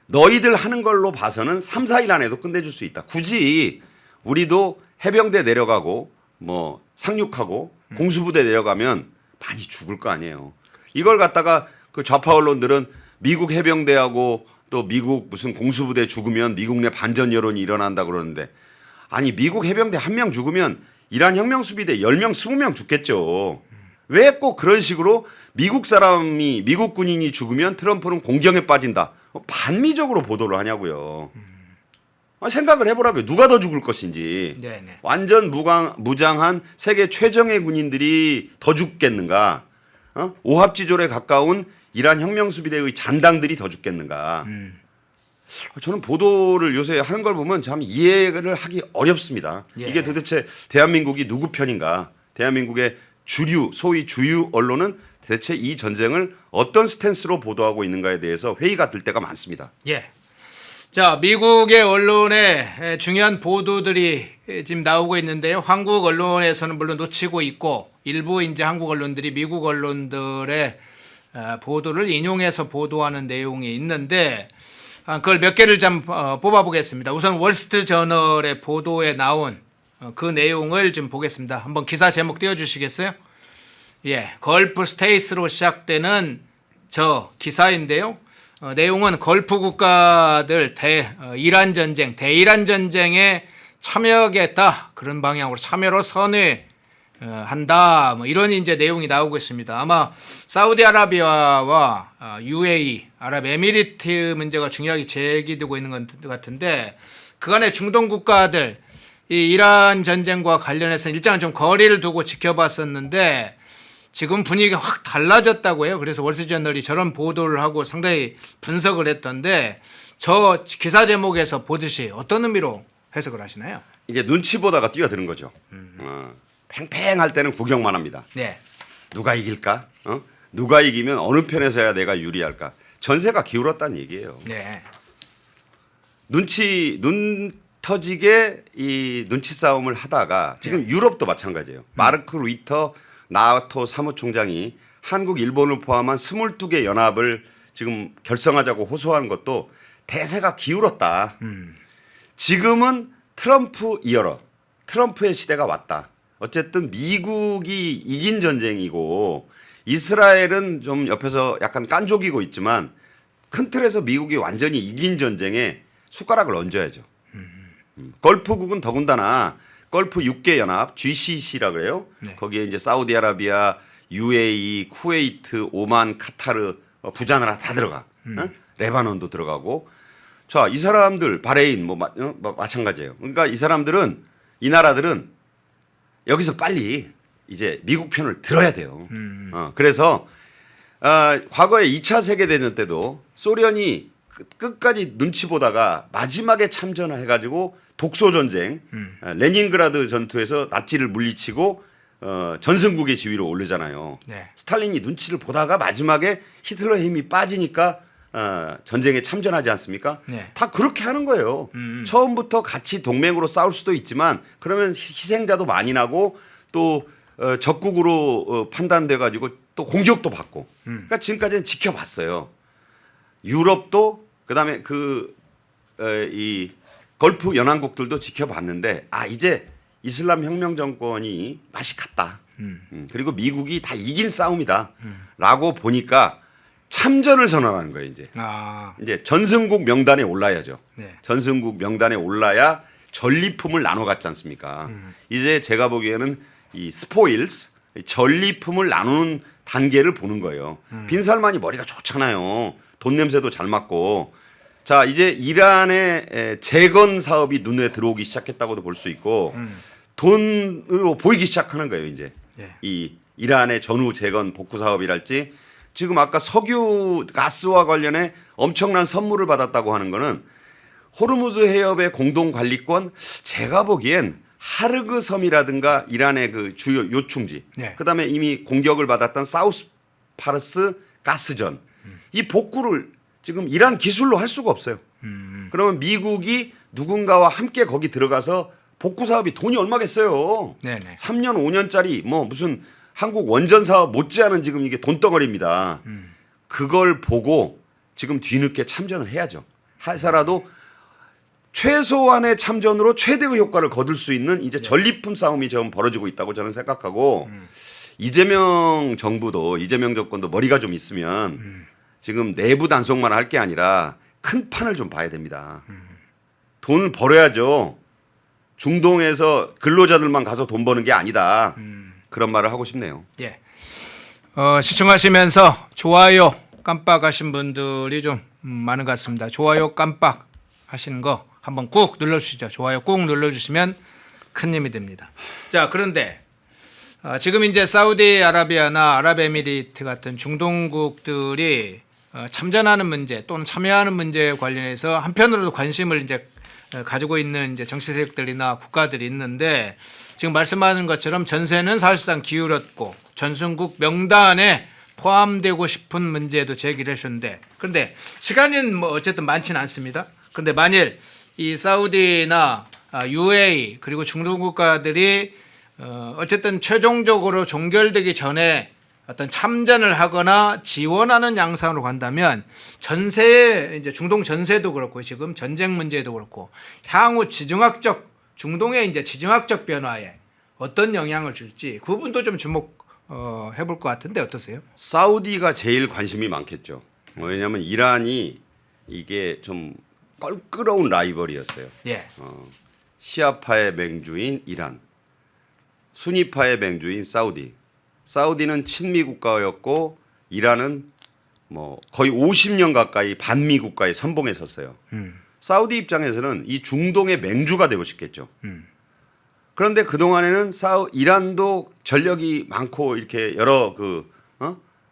너희들 하는 걸로 봐서는 3, 4일 안에도 끝내줄 수 있다. 굳이 우리도 해병대 내려가고 뭐 상륙하고 공수부대 내려가면 많이 죽을 거 아니에요. 이걸 갖다가 그 좌파 언론들은 미국 해병대하고 또 미국 무슨 공수부대 죽으면 미국 내 반전 여론이 일어난다 그러는데 아니 미국 해병대 1명 죽으면 이란 혁명수비대 10명, 20명 죽겠죠. 왜 꼭 그런 식으로 미국 군인이 죽으면 트럼프는 공경에 빠진다. 반미적으로 보도를 하냐고요. 생각을 해보라고요. 누가 더 죽을 것인지.
네네.
완전 무장한 세계 최정예 군인들이 더 죽겠는가. 오합지졸에 가까운 이란 혁명수비대의 잔당들이 더 죽겠는가. 저는 보도를 요새 하는 걸 보면 참 이해를 하기 어렵습니다.
예.
이게 도대체 대한민국이 누구 편인가. 대한민국의 소위 주류 언론은 대체 이 전쟁을 어떤 스탠스로 보도하고 있는가에 대해서 회의가 들 때가 많습니다.
예. 자, 미국의 언론에 중요한 보도들이 지금 나오고 있는데요. 한국 언론에서는 물론 놓치고 있고 일부 이제 한국 언론들이 미국 언론들의 보도를 인용해서 보도하는 내용이 있는데 그걸 몇 개를 좀 뽑아보겠습니다. 우선 월스트리트저널의 보도에 나온 그 내용을 좀 보겠습니다. 한번 기사 제목 띄워주시겠어요? 예, 걸프 스테이트로 시작되는 저 기사인데요. 내용은 걸프 국가들 대이란 전쟁에 참여하겠다 그런 방향으로 참여로 선회한다 뭐 이런 이제 내용이 나오고 있습니다. 아마 사우디아라비아와 UAE 아랍에미리트 문제가 중요하게 제기되고 있는 것 같은데 그간의 중동 국가들 이 이란 전쟁과 관련해서 일정은 좀 거리를 두고 지켜봤었는데 지금 분위기가 확 달라졌다고 해요. 그래서 월스트리트저널이 저런 보도를 하고 상당히 분석을 했던데 저 기사 제목에서 보듯이 어떤 의미로 해석을 하시나요?
이제 눈치 보다가 뛰어드는 거죠. 팽팽할 때는 구경만 합니다.
네.
누가 이길까? 누가 이기면 어느 편에서야 내가 유리할까? 전세가 기울었다는 얘기예요.
네.
눈 터지게 이 눈치 싸움을 하다가 지금 유럽도 마찬가지예요. 마르크 루이터 나토 사무총장이 한국, 일본을 포함한 22개 연합을 지금 결성하자고 호소하는 것도 대세가 기울었다. 지금은 트럼프 이어러, 트럼프의 시대가 왔다. 어쨌든 미국이 이긴 전쟁이고 이스라엘은 좀 옆에서 약간 깐족이고 있지만 큰 틀에서 미국이 완전히 이긴 전쟁에 숟가락을 얹어야죠. 걸프국은 더군다나 걸프 6개 연합 GCC라 그래요.
네.
거기에 이제 사우디아라비아, UAE, 쿠웨이트, 오만, 카타르, 부자나라 다 들어가. 레바논도 들어가고. 자, 이 사람들 바레인 뭐 마찬가지예요. 그러니까 이 사람들은 이 나라들은 여기서 빨리 이제 미국 편을 들어야 돼요. 그래서 과거에 2차 세계대전 때도 소련이 끝까지 눈치 보다가 마지막에 참전해가지고 독소전쟁, 레닌그라드 전투에서 나치를 물리치고 전승국의 지위로 오르잖아요.
네.
스탈린이 눈치를 보다가 마지막에 히틀러의 힘이 빠지니까 전쟁에 참전하지 않습니까?
네.
다 그렇게 하는 거예요. 처음부터 같이 동맹으로 싸울 수도 있지만 그러면 희생자도 많이 나고 또 적국으로 판단돼 가지고 또 공격도 받고. 그러니까 지금까지는 지켜봤어요. 유럽도 그다음에 이 걸프 연안국들도 지켜봤는데 이제 이슬람 혁명 정권이 맛이 갔다. 그리고 미국이 다 이긴 싸움이다라고 보니까 참전을 선언하는 거예요. 이제 전승국 명단에 올라야죠.
네.
전승국 명단에 올라야 전리품을 나눠 갖지 않습니까? 이제 제가 보기에는 이 스포일스 전리품을 나누는 단계를 보는 거예요. 빈살만이 머리가 좋잖아요. 돈 냄새도 잘 맡고. 자, 이제 이란의 재건 사업이 눈에 들어오기 시작했다고도 볼 수 있고 돈으로 보이기 시작하는 거예요. 이제
예.
이 이란의 전후 재건 복구 사업이랄지 지금 아까 석유 가스와 관련해 엄청난 선물을 받았다고 하는 거는 호르무즈 해협의 공동 관리권 제가 보기엔 하르그 섬이라든가 이란의 그 주요 요충지
네.
그다음에 이미 공격을 받았던 사우스 파르스 가스전 이 복구를 지금 이란 기술로 할 수가 없어요. 그러면 미국이 누군가와 함께 거기 들어가서 복구 사업이 돈이 얼마겠어요.
네네.
3년 5년짜리 뭐 무슨 한국 원전 사업 못지않은 지금 이게 돈덩어리입니다. 그걸 보고 지금 뒤늦게 참전을 해야죠. 해서라도 최소한의 참전으로 최대의 효과를 거둘 수 있는 이제 전리품 싸움이 지금 벌어지고 있다고 저는 생각하고 이재명 정부도 이재명 정권도 머리가 좀 있으면 지금 내부 단속만 할 게 아니라 큰 판을 좀 봐야 됩니다. 돈을 벌어야죠. 중동에서 근로자들만 가서 돈 버는 게 아니다. 그런 말을 하고 싶네요.
예. 시청하시면서 좋아요 깜빡하신 분들이 좀 많은 것 같습니다. 좋아요 깜빡 하시는 거 한번 꾹 눌러주시죠. 좋아요 꾹 눌러주시면 큰 힘이 됩니다. 자, 그런데 지금 이제 사우디아라비아나 아랍에미리트 같은 중동국들이 참전하는 문제 또는 참여하는 문제에 관련해서 한편으로도 관심을 이제 가지고 있는 이제 정치 세력들이나 국가들이 있는데 지금 말씀하는 것처럼 전세는 사실상 기울었고 전승국 명단에 포함되고 싶은 문제도 제기를 하셨는데 그런데 시간은 뭐 어쨌든 많지는 않습니다. 그런데 만일 이 사우디나 UAE 그리고 중동 국가들이 어쨌든 최종적으로 종결되기 전에 어떤 참전을 하거나 지원하는 양상으로 간다면 전세 이제 중동 전세도 그렇고 지금 전쟁 문제도 그렇고 향후 지정학적 중동의 이제 지정학적 변화에 어떤 영향을 줄지 그 부분도 좀 주목 해볼 것 같은데 어떠세요?
사우디가 제일 관심이 많겠죠. 왜냐하면 이란이 이게 좀 껄끄러운 라이벌이었어요.
예.
시아파의 맹주인 이란, 수니파의 맹주인 사우디. 사우디는 친미 국가였고 이란은 뭐 거의 50년 가까이 반미 국가에 선봉했었어요. 사우디 입장에서는 이 중동의 맹주가 되고 싶겠죠. 그런데 그 동안에는 이란도 전력이 많고 이렇게 여러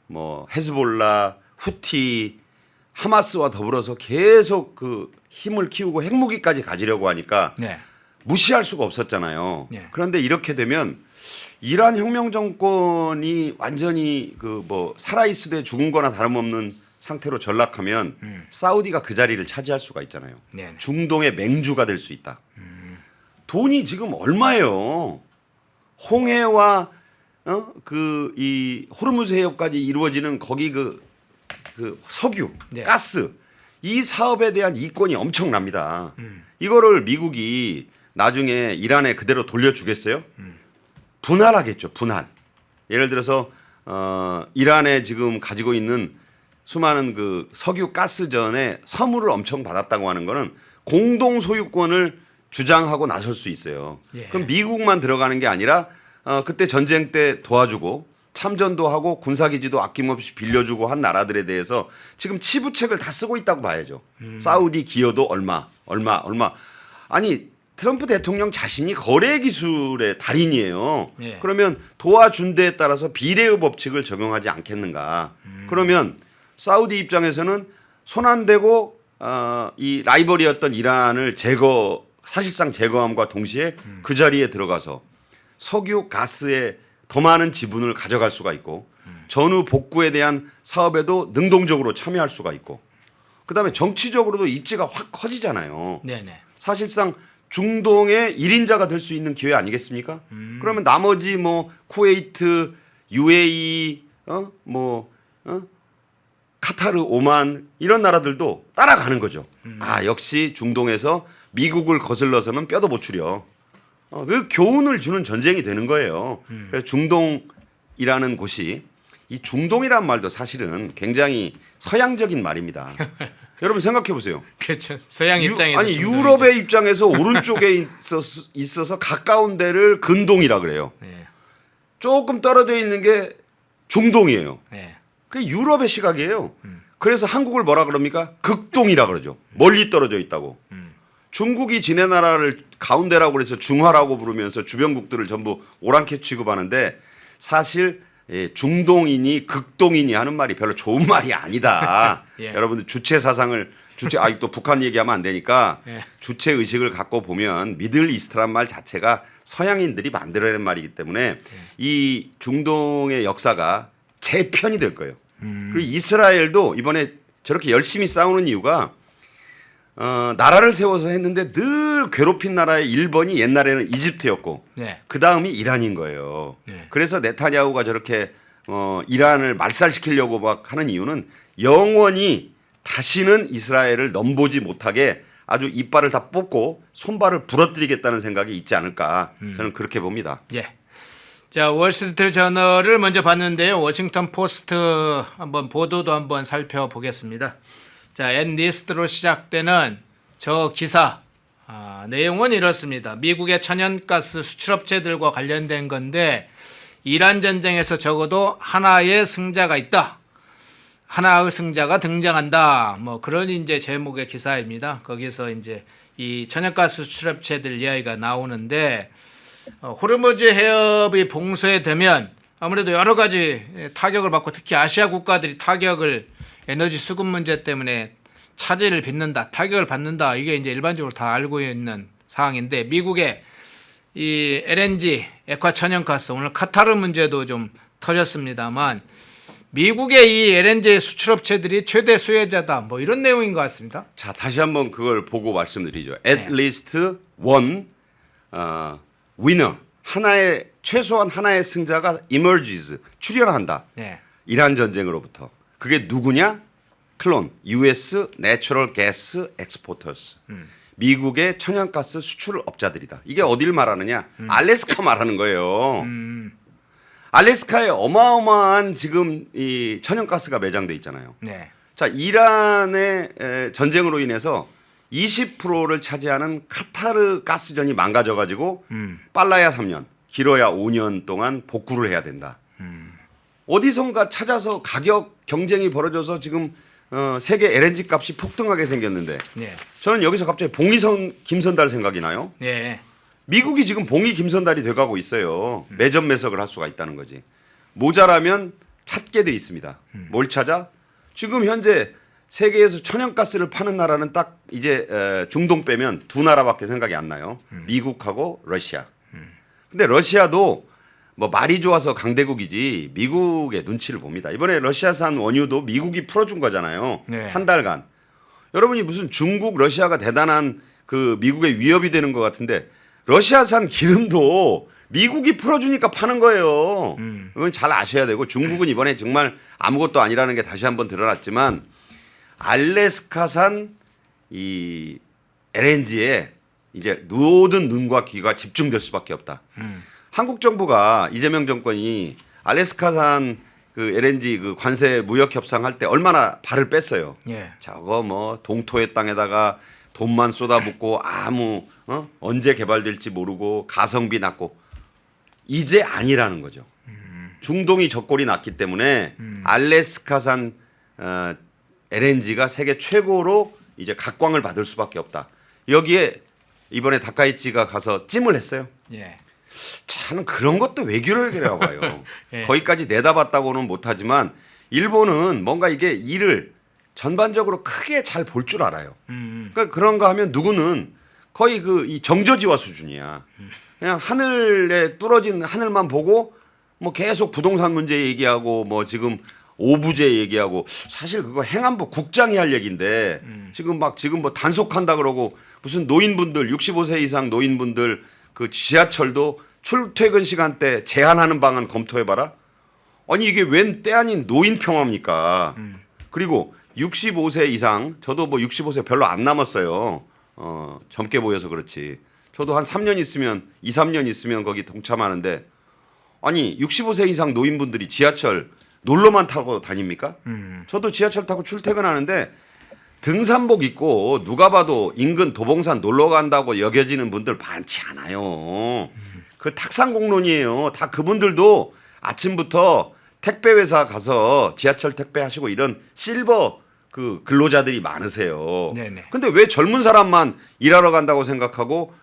뭐 헤즈볼라, 후티, 하마스와 더불어서 계속 그 힘을 키우고 핵무기까지 가지려고 하니까
네.
무시할 수가 없었잖아요.
네.
그런데 이렇게 되면 이란 혁명 정권이 완전히 그 뭐 살아있으되 죽은 거나 다름없는 상태로 전락하면 사우디가 그 자리를 차지할 수가 있잖아요.
네네.
중동의 맹주가 될 수 있다. 돈이 지금 얼마예요? 홍해와 그 이 호르무즈 해협까지 이루어지는 거기 그 석유,
네.
가스 이 사업에 대한 이권이 엄청납니다. 이거를 미국이 나중에 이란에 그대로 돌려주겠어요? 분할하겠죠. 분할. 예를 들어서 이란에 지금 가지고 있는 수많은 그 석유 가스전에 선물을 엄청 받았다고 하는 거는 공동 소유권을 주장하고 나설 수 있어요.
예.
그럼 미국만 들어가는 게 아니라 그때 전쟁 때 도와주고 참전도 하고 군사기지도 아낌없이 빌려주고 한 나라들에 대해서 지금 치부책을 다 쓰고 있다고 봐야죠. 사우디 기여도 얼마. 아니 트럼프 대통령 자신이 거래 기술의 달인이에요.
예.
그러면 도와준 데에 따라서 비례의 법칙을 적용하지 않겠는가. 그러면 사우디 입장에서는 손 안 대고 이 라이벌이었던 이란을 사실상 제거함과 동시에 그 자리에 들어가서 석유 가스에 더 많은 지분을 가져갈 수가 있고 전후 복구에 대한 사업에도 능동적으로 참여할 수가 있고 그다음에 정치적으로도 입지가 확 커지잖아요.
네네.
사실상 중동의 1인자가 될 수 있는 기회 아니겠습니까? 그러면 나머지 뭐 쿠웨이트, UAE, 카타르, 오만 이런 나라들도 따라가는 거죠. 아 역시 중동에서 미국을 거슬러서는 뼈도 못 추려. 그 교훈을 주는 전쟁이 되는 거예요. 그래서 중동이라는 곳이 이 중동이란 말도 사실은 굉장히 서양적인 말입니다. 여러분 생각해 보세요.
그렇죠. 서양 입장에서
아니
중동이죠.
유럽의 입장에서 오른쪽에 있어서 가까운 데를 근동이라 그래요.
예.
조금 떨어져 있는 게 중동이에요.
예.
그게 유럽의 시각이에요. 그래서 한국을 뭐라 그럽니까? 극동이라 그러죠. 멀리 떨어져 있다고. 중국이 지네 나라를 가운데라고 그래서 중화라고 부르면서 주변국들을 전부 오랑캐 취급하는데 사실 중동이니 극동이니 하는 말이 별로 좋은 말이 아니다.
예.
여러분들 주체 사상을 또 북한 얘기하면 안 되니까
예.
주체 의식을 갖고 보면 미들 이스트란 말 자체가 서양인들이 만들어낸 말이기 때문에 이 중동의 역사가 제 편이 될 거예요. 그리고 이스라엘도 이번에 저렇게 열심히 싸우는 이유가 나라를 세워서 했는데 늘 괴롭힌 나라의 1번이 옛날에는 이집트였고
네.
그 다음이 이란인 거예요.
네.
그래서 네타냐후가 저렇게 이란을 말살시키려고 막 하는 이유는 영원히 다시는 이스라엘을 넘보지 못하게 아주 이빨을 다 뽑고 손발을 부러뜨리겠다는 생각이 있지 않을까 저는 그렇게 봅니다.
예. 자, 월스트리트 저널을 먼저 봤는데요. 워싱턴 포스트 한번 보도도 한번 살펴보겠습니다. 자, 엔리스트로 시작되는 저 기사 내용은 이렇습니다. 미국의 천연가스 수출업체들과 관련된 건데 이란 전쟁에서 적어도 하나의 승자가 있다. 하나의 승자가 등장한다. 뭐 그런 이제 제목의 기사입니다. 거기서 이제 이 천연가스 수출업체들 이야기가 나오는데 호르무즈 해협이 봉쇄되면 아무래도 여러 가지 타격을 받고 특히 아시아 국가들이 에너지 수급 문제 때문에 차질을 빚는다, 타격을 받는다. 이게 이제 일반적으로 다 알고 있는 상황인데 미국의 이 LNG, 액화 천연가스 오늘 카타르 문제도 좀 터졌습니다만 미국의 이 LNG 수출업체들이 최대 수혜자다. 뭐 이런 내용인 것 같습니다.
자, 다시 한번 그걸 보고 말씀드리죠. At least one winner. 최소한 하나의 승자가 emerges, 출현한다.
네.
이란 전쟁으로부터. 그게 누구냐? 클론, US Natural Gas Exporters. 미국의 천연가스 수출업자들이다. 이게 어딜 말하느냐? 알래스카 말하는 거예요. 알래스카에 어마어마한 지금 이 천연가스가 매장돼 있잖아요.
네.
자, 이란의 전쟁으로 인해서 20%를 차지하는 카타르 가스전이 망가져가지고 빨라야 3년, 길어야 5년 동안 복구를 해야 된다. 어디선가 찾아서 가격 경쟁이 벌어져서 지금 세계 LNG 값이 폭등하게 생겼는데
네.
저는 여기서 갑자기 김선달 생각이 나요.
네.
미국이 지금 김선달이 돼가고 있어요. 매점매석을 할 수가 있다는 거지. 모자라면 찾게 돼 있습니다. 뭘 찾아? 지금 현재 세계에서 천연가스를 파는 나라는 딱 이제 중동 빼면 두 나라밖에 생각이 안 나요. 미국하고 러시아. 근데 러시아도 뭐 말이 좋아서 강대국이지 미국의 눈치를 봅니다. 이번에 러시아산 원유도 미국이 풀어준 거잖아요.
네.
한 달간. 여러분이 무슨 중국, 러시아가 대단한 그 미국의 위협이 되는 것 같은데 러시아산 기름도 미국이 풀어주니까 파는 거예요. 이건 잘 아셔야 되고 중국은 이번에 정말 아무것도 아니라는 게 다시 한번 드러났지만 알래스카산 이 LNG에 이제 모든 눈과 귀가 집중될 수밖에 없다. 한국 정부가 이재명 정권이 알래스카산 그 LNG 그 관세 무역 협상할 때 얼마나 발을 뺐어요.
예.
저거 뭐 동토의 땅에다가 돈만 쏟아붓고 아무 언제 개발될지 모르고 가성비 낮고 이제 아니라는 거죠. 중동이 적골이 났기 때문에 알래스카산 LNG가 세계 최고로 이제 각광을 받을 수밖에 없다. 여기에 이번에 다카이치가 가서 찜을 했어요.
예.
저는 그런 것도 외교력이라고 봐요.
예.
거기까지 내다봤다고는 못하지만 일본은 뭔가 이게 일을 전반적으로 크게 잘 볼 줄 알아요. 그러니까 그런 거 하면 누구는 거의 그 이 정저지와 수준이야. 그냥 하늘에 뚫어진 하늘만 보고 뭐 계속 부동산 문제 얘기하고 뭐 지금 오부제 얘기하고 사실 그거 행안부 국장이 할 얘기인데 지금 뭐 단속한다 그러고 무슨 노인분들 65세 이상 노인분들 그 지하철도 출퇴근 시간대 제한하는 방안 검토해봐라. 아니 이게 웬 때 아닌 노인 평화입니까? 그리고 65세 이상 저도 뭐 65세 별로 안 남았어요. 젊게 보여서 그렇지. 저도 한 3년 있으면 2, 3년 있으면 거기 동참하는데 아니 65세 이상 노인분들이 지하철 놀러만 타고 다닙니까? 저도 지하철 타고 출퇴근하는데 등산복 입고 누가 봐도 인근 도봉산 놀러 간다고 여겨지는 분들 많지 않아요. 그 탁상공론이에요. 다 그분들도 아침부터 택배 회사 가서 지하철 택배 하시고 이런 실버 그 근로자들이 많으세요.
네네.
근데 왜 젊은 사람만 일하러 간다고 생각하고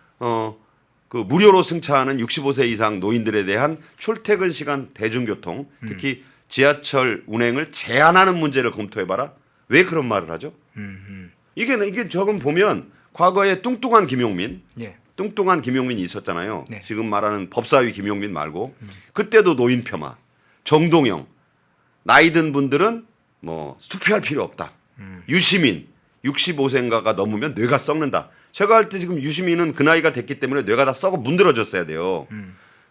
그 무료로 승차하는 65세 이상 노인들에 대한 출퇴근 시간 대중교통 특히 지하철 운행을 제한하는 문제를 검토해봐라. 왜 그런 말을 하죠? 이게 저금 보면 과거에 뚱뚱한 김용민,
예.
뚱뚱한 김용민이 있었잖아요.
네.
지금 말하는 법사위 김용민 말고 그때도 노인 폄하, 정동영, 나이 든 분들은 뭐 투표할 필요 없다. 유시민 65세인가가 넘으면 뇌가 썩는다. 제가 할 때 지금 유시민은 그 나이가 됐기 때문에 뇌가 다 썩어 문드러졌어야 돼요.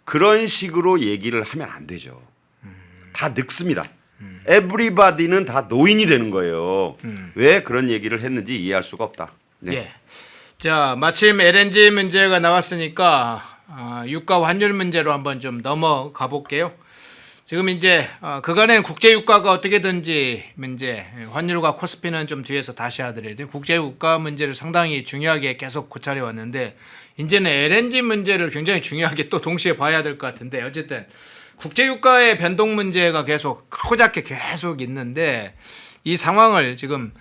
그런 식으로 얘기를 하면 안 되죠. 다 늙습니다. 에브리바디는 다 노인이 되는 거예요. 왜 그런 얘기를 했는지 이해할 수가 없다. 네.
예. 자, 마침 LNG 문제가 나왔으니까 유가 환율 문제로 한번 좀 넘어가 볼게요. 지금 이제 그간엔 국제 유가가 어떻게든지 문제, 환율과 코스피는 좀 뒤에서 다시 하더라도 국제 유가 문제를 상당히 중요하게 계속 고찰해 왔는데 이제는 LNG 문제를 굉장히 중요하게 또 동시에 봐야 될 것 같은데 어쨌든 국제 유가의 변동 문제가 계속 크고 작게 계속 있는데 이 상황을 지금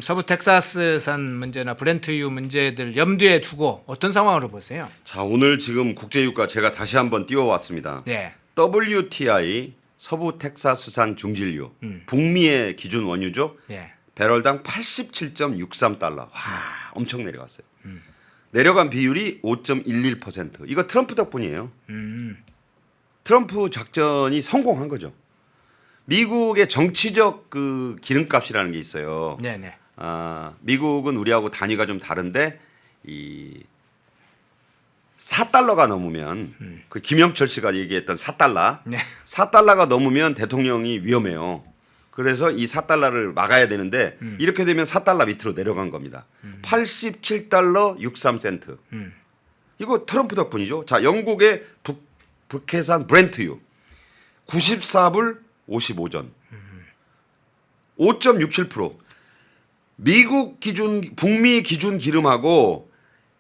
서부 텍사스산 문제나 브렌트유 문제들 염두에 두고 어떤 상황으로 보세요?
자, 오늘 지금 국제 유가 제가 다시 한번 띄워왔습니다.
네.
WTI 서부 텍사스산 중진유 북미의 기준 원유죠.
네.
배럴당 87.63달러. 와, 엄청 내려갔어요. 내려간 비율이 5.11%. 이거 트럼프 덕분이에요. 트럼프 작전이 성공한 거죠. 미국의 정치적 그 기름값이라는 게 있어요.
네네.
미국은 우리하고 단위가 좀 다른데 이 4달러가 넘으면 그 김영철 씨가 얘기했던 4달러.
네.
4달러가 넘으면 대통령이 위험해요. 그래서 이 4달러를 막아야 되는데 이렇게 되면 4달러 밑으로 내려간 겁니다. 87달러 63센트. 이거 트럼프 덕분이죠. 자, 영국의 북해산 브렌트유 94불 55전. 5.67%. 미국 기준 북미 기준 기름하고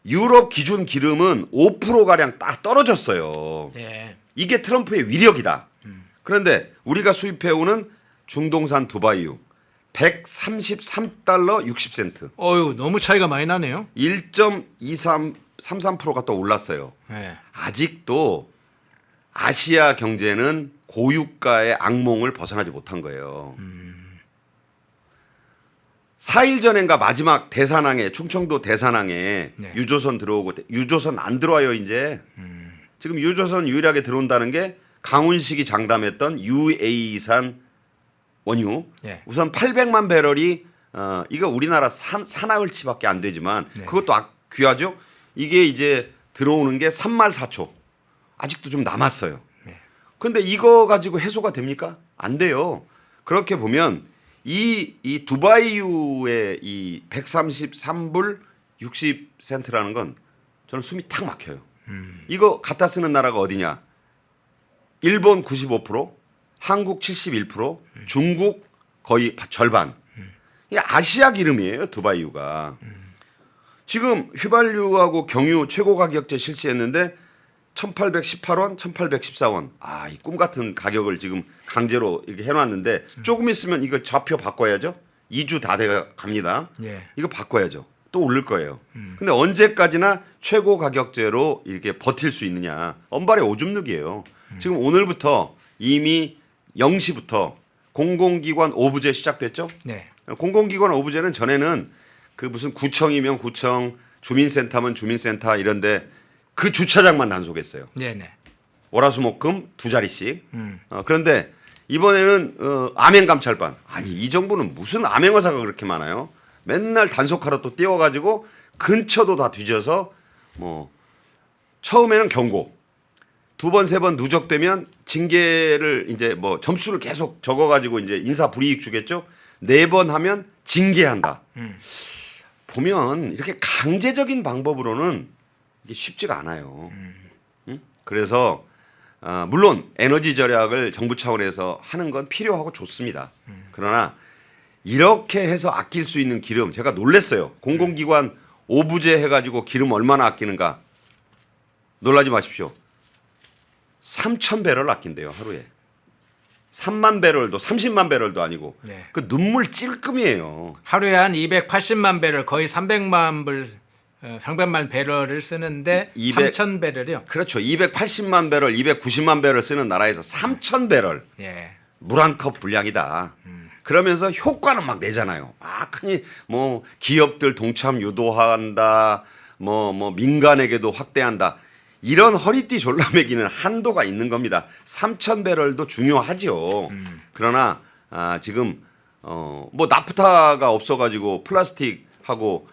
유럽 기준 기름은 5%가량 딱 떨어졌어요.
네.
이게 트럼프의 위력이다. 그런데 우리가 수입해오는 중동산 두바이유 133달러 60센트.
어유 너무 차이가 많이 나네요.
1.33%가 또 올랐어요.
네.
아직도 아시아 경제는 고유가의 악몽을 벗어나지 못한 거예요. 4일 전인가 마지막 대산항에 충청도 대산항에
네.
유조선 들어오고 유조선 안 들어와요 이제. 지금 유조선 유일하게 들어온다는 게 강훈식이 장담했던 UAE산 원유.
네.
우선 800만 배럴이 이거 우리나라 산나흘치밖에 안 되지만
네.
그것도 귀하죠. 이게 이제 들어오는 게 3말 4초. 아직도 좀 남았어요. 그런데 이거 가지고 해소가 됩니까? 안 돼요. 그렇게 보면 이 두바이유의 이 133불 60센트라는 건 저는 숨이 탁 막혀요. 이거 갖다 쓰는 나라가 어디냐? 일본 95%, 한국 71%, 중국 거의 절반. 이 아시아 기름이에요, 두바이유가. 지금 휘발유하고 경유 최고 가격제 실시했는데 1,818원, 1,814원. 아, 이 꿈 같은 가격을 지금 강제로 이렇게 해놨는데 조금 있으면 이거 좌표 바꿔야죠. 2주 다 돼 갑니다.
예.
이거 바꿔야죠. 또 오를 거예요. 근데 언제까지나 최고 가격제로 이렇게 버틸 수 있느냐. 언발의 오줌 누기예요. 지금 오늘부터 이미 0시부터 공공기관 오부제 시작됐죠.
네.
공공기관 오부제는 전에는 그 무슨 구청이면 구청, 주민센터면 주민센터 이런데 그 주차장만 단속했어요.
네네.
월화수목금 두 자리씩. 그런데 이번에는 암행감찰반. 아니 이 정부는 무슨 암행어사가 그렇게 많아요? 맨날 단속하러 또 띄워가지고 근처도 다 뒤져서 뭐 처음에는 경고. 두 번, 세 번 누적되면 징계를 이제 뭐 점수를 계속 적어가지고 이제 인사 불이익 주겠죠. 네 번 하면 징계한다. 보면 이렇게 강제적인 방법으로는 이게 쉽지가 않아요. 응? 그래서 물론 에너지 절약을 정부 차원에서 하는 건 필요하고 좋습니다. 그러나 이렇게 해서 아낄 수 있는 기름 제가 놀랐어요. 공공기관 오부제 해가지고 기름 얼마나 아끼는가 놀라지 마십시오. 3,000배럴 아낀대요 하루에. 3만 배럴도 30만 배럴도 아니고
네.
그 눈물 찔끔이에요.
하루에 한 280만 배럴 거의 300만 배럴을 쓰는데 3천 배럴이요.
그렇죠. 280만 배럴, 290만 배럴 쓰는 나라에서 3,000 배럴
예.
물 한 컵 분량이다. 그러면서 효과는 막 내잖아요. 흔히 뭐 기업들 동참 유도한다, 뭐 민간에게도 확대한다. 이런 허리띠 졸라매기는 한도가 있는 겁니다. 3,000 배럴도 중요하죠. 그러나 지금 뭐 나프타가 없어가지고 플라스틱하고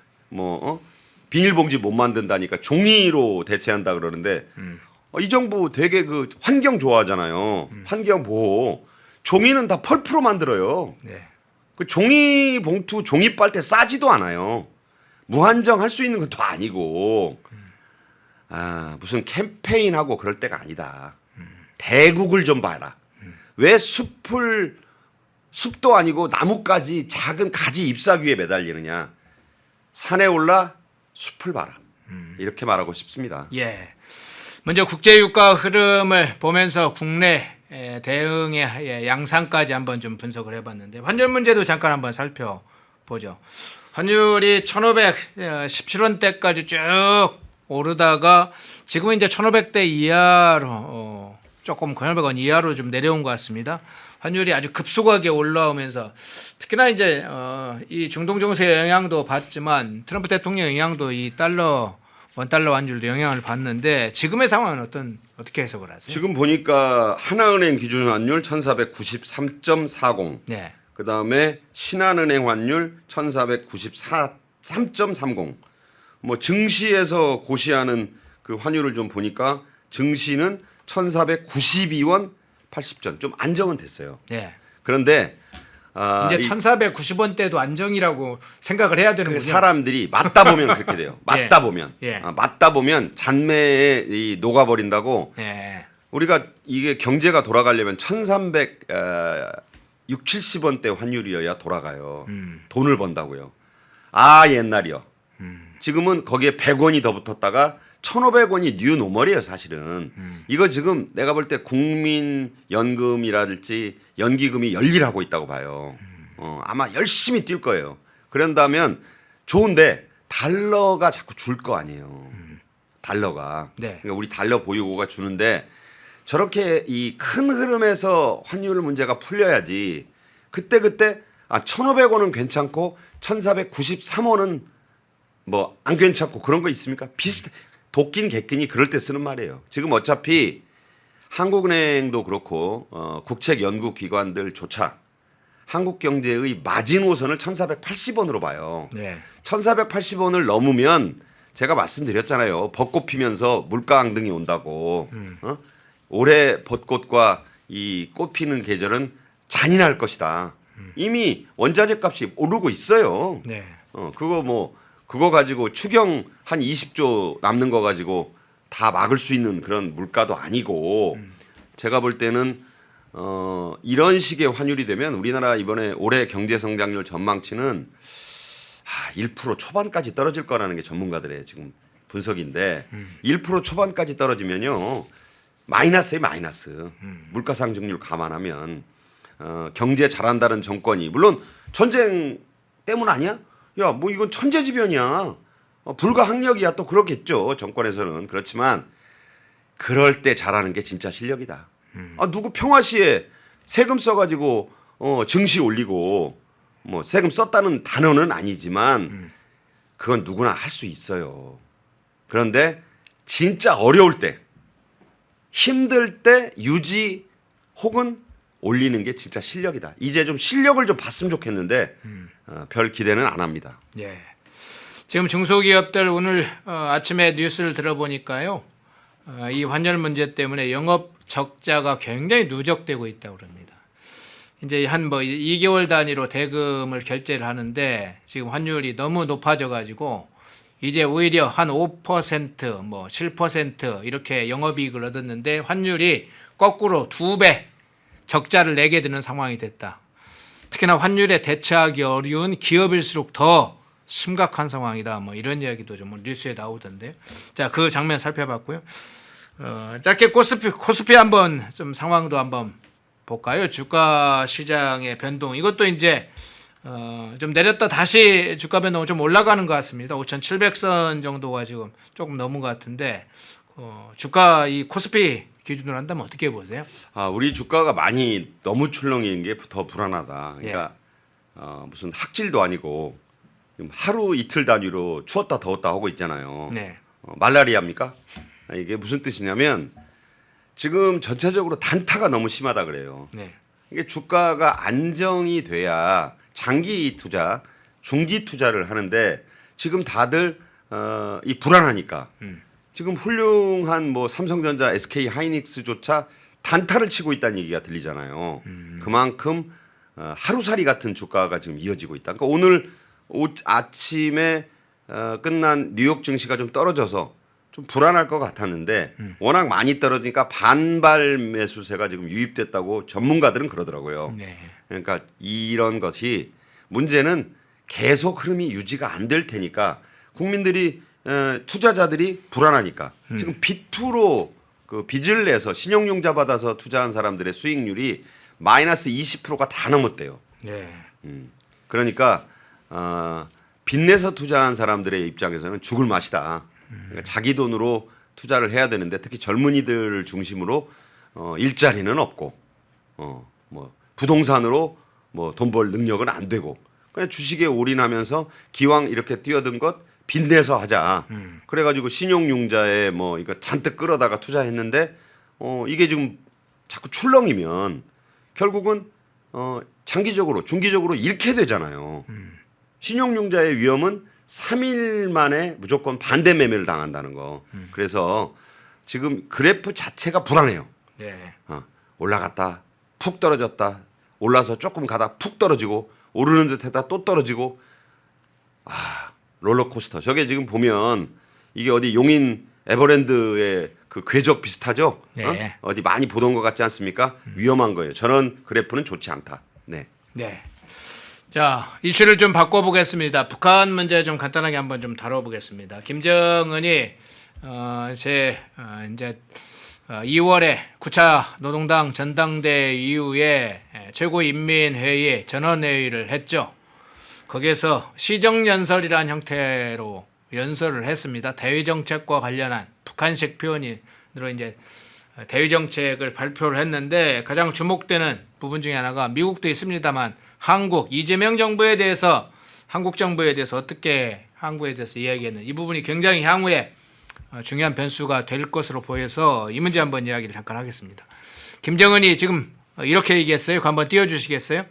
비닐봉지 못 만든다니까 종이로 대체한다 그러는데 이 정부 되게 그 환경 좋아하잖아요. 환경 보호. 종이는 다 펄프로 만들어요.
네.
그 종이 봉투, 종이 빨대 싸지도 않아요. 무한정 할 수 있는 것도 아니고. 무슨 캠페인하고 그럴 때가 아니다. 대국을 좀 봐라. 왜 숲도 아니고 나무까지 작은 가지 잎사귀에 매달리느냐. 산에 올라 숲을 봐라. 이렇게 말하고 싶습니다.
예. 먼저 국제유가 흐름을 보면서 국내 대응의 양상까지 한번 좀 분석을 해봤는데 환율 문제도 잠깐 한번 살펴보죠. 환율이 1,517원대까지 쭉 오르다가 지금은 이제 1,500대 이하로 조금 1,500원 이하로 좀 내려온 것 같습니다. 환율이 아주 급속하게 올라오면서 특히나 이제 이 중동 정세의 영향도 받지만 트럼프 대통령 영향도 이 원달러 환율도 영향을 받는데 지금의 상황은 어떻게 해석을 하세요?
지금 보니까 하나은행 기준 환율 1,493.40.
네.
그다음에 신한은행 환율 1,494.3.30. 뭐 증시에서 고시하는 그 환율을 좀 보니까 증시는 1,492원 80전 좀 안정은 됐어요.
네.
그런데
이제 1,490원대도 안정이라고 생각을 해야 되는군요.
사람들이 맞다 보면 그렇게 돼요. 맞다 보면 맞다 보면 잔매에 녹아버린다고.
예.
우리가 이게 경제가 돌아가려면 1,360-70원대 환율이어야 돌아가요. 돈을 번다고요. 옛날이요. 지금은 거기에 100원이 더 붙었다가 1,500원이 뉴 노멀이에요, 사실은. 이거 지금 내가 볼 때 국민연금이라든지 연기금이 열일하고 있다고 봐요. 아마 열심히 뛸 거예요. 그런다면 좋은데 달러가 자꾸 줄 거 아니에요. 달러가.
네.
그러니까 우리 달러 보유고가 주는데 저렇게 이 큰 흐름에서 환율 문제가 풀려야지. 그때 1,500원은 괜찮고 1,493원은 뭐 안 괜찮고 그런 거 있습니까? 비슷해. 도끼는 개끼니 그럴 때 쓰는 말이에요. 지금 어차피 한국은행도 그렇고 국책연구기관들조차 한국경제의 마지노선을 1,480원으로 봐요.
네.
1,480원을 넘으면 제가 말씀드렸잖아요. 벚꽃 피면서 물가 항등이 온다고. 올해 벚꽃과 이 꽃 피는 계절은 잔인할 것이다. 이미 원자재 값이 오르고 있어요.
네.
그거 가지고 추경 한 20조 남는 거 가지고 다 막을 수 있는 그런 물가도 아니고 제가 볼 때는 이런 식의 환율이 되면 우리나라 이번에 올해 경제 성장률 전망치는 1% 초반까지 떨어질 거라는 게 전문가들의 지금 분석인데 1% 초반까지 떨어지면요 마이너스에 마이너스. 물가 상승률 감안하면 경제 잘한다는 정권이 물론 전쟁 때문 아니야? 야 뭐 이건 천재지변이야. 불가항력이야 또 그렇겠죠 정권에서는. 그렇지만 그럴 때 잘하는 게 진짜 실력이다. 누구 평화시에 세금 써가지고 증시 올리고 뭐 세금 썼다는 단어는 아니지만 그건 누구나 할 수 있어요. 그런데 진짜 어려울 때 힘들 때 유지 혹은 올리는 게 진짜 실력이다. 이제 좀 실력을 좀 봤으면 좋겠는데 별 기대는 안 합니다.
예. 지금 중소기업들 오늘 아침에 뉴스를 들어보니까요. 이 환율 문제 때문에 영업 적자가 굉장히 누적되고 있다고 합니다. 이제 한 2개월 단위로 대금을 결제를 하는데 지금 환율이 너무 높아져 가지고 이제 오히려 한 5%, 7% 이렇게 영업이익을 얻었는데 환율이 거꾸로 2배 적자를 내게 되는 상황이 됐다. 특히나 환율에 대처하기 어려운 기업일수록 더 심각한 상황이다. 이런 이야기도 좀 뉴스에 나오던데. 자, 그 장면 살펴봤고요. 짧게 코스피 한번 좀 상황도 한번 볼까요? 주가 시장의 변동. 이것도 이제 좀 내렸다 다시 주가 변동은 좀 올라가는 것 같습니다. 5,700선 정도가 지금 조금 넘은 것 같은데 주가 이 코스피 기준으로 한다면 어떻게 보세요?
우리 주가가 많이 너무 출렁이는 게 더 불안하다. 그러니까 무슨 학질도 아니고 하루 이틀 단위로 추웠다 더웠다 하고 있잖아요.
네.
말라리아입니까? 이게 무슨 뜻이냐면 지금 전체적으로 단타가 너무 심하다 그래요.
네.
이게 주가가 안정이 돼야 장기 투자, 중기 투자를 하는데 지금 다들 이 불안하니까 지금 훌륭한 삼성전자, SK 하이닉스조차 단타를 치고 있다는 얘기가 들리잖아요. 그만큼 하루살이 같은 주가가 지금 이어지고 있다. 그러니까 오늘 아침에 끝난 뉴욕 증시가 좀 떨어져서 좀 불안할 것 같았는데 워낙 많이 떨어지니까 반발 매수세가 지금 유입됐다고 전문가들은 그러더라고요.
네.
그러니까 이런 것이 문제는 계속 흐름이 유지가 안 될 테니까 국민들이 투자자들이 불안하니까 지금 B2로 그 빚을 내서 신용융자 받아서 투자한 사람들의 수익률이 마이너스 20%가 다 넘었대요.
네.
그러니까 빚내서 투자한 사람들의 입장에서는 죽을 맛이다. 그러니까 자기 돈으로 투자를 해야 되는데 특히 젊은이들 중심으로 일자리는 없고 부동산으로 돈 벌 능력은 안 되고 그냥 주식에 올인하면서 기왕 이렇게 뛰어든 것 빚내서 하자. 그래가지고 신용융자에 이거 잔뜩 끌어다가 투자했는데 이게 지금 자꾸 출렁이면 결국은 장기적으로 중기적으로 잃게 되잖아요. 신용융자의 위험은 3일 만에 무조건 반대 매매를 당한다는 거. 그래서 지금 그래프 자체가 불안해요.
네.
올라갔다 푹 떨어졌다 올라서 조금 가다 푹 떨어지고 오르는 듯하다 또 떨어지고 롤러코스터. 저게 지금 보면 이게 어디 용인 에버랜드의 그 궤적 비슷하죠?
네.
어디 많이 보던 것 같지 않습니까? 위험한 거예요. 저런 그래프는 좋지 않다. 네.
네. 자, 이슈를 좀 바꿔보겠습니다. 북한 문제 좀 간단하게 한번 좀 다뤄보겠습니다. 김정은이 이제 2월에 9차 노동당 전당대회 이후에 최고인민회의 전원회의를 했죠. 거기에서 시정연설이라는 형태로 연설을 했습니다. 대외정책과 관련한 북한식 표현으로 이제 대외정책을 발표를 했는데 가장 주목되는 부분 중에 하나가 미국도 있습니다만 이재명 정부에 대해서 한국 정부에 대해서 어떻게 한국에 대해서 이야기했는 이 부분이 굉장히 향후에 중요한 변수가 될 것으로 보여서 이 문제 한번 이야기를 잠깐 하겠습니다. 김정은이 지금 이렇게 얘기했어요. 그거 한번 띄워주시겠어요?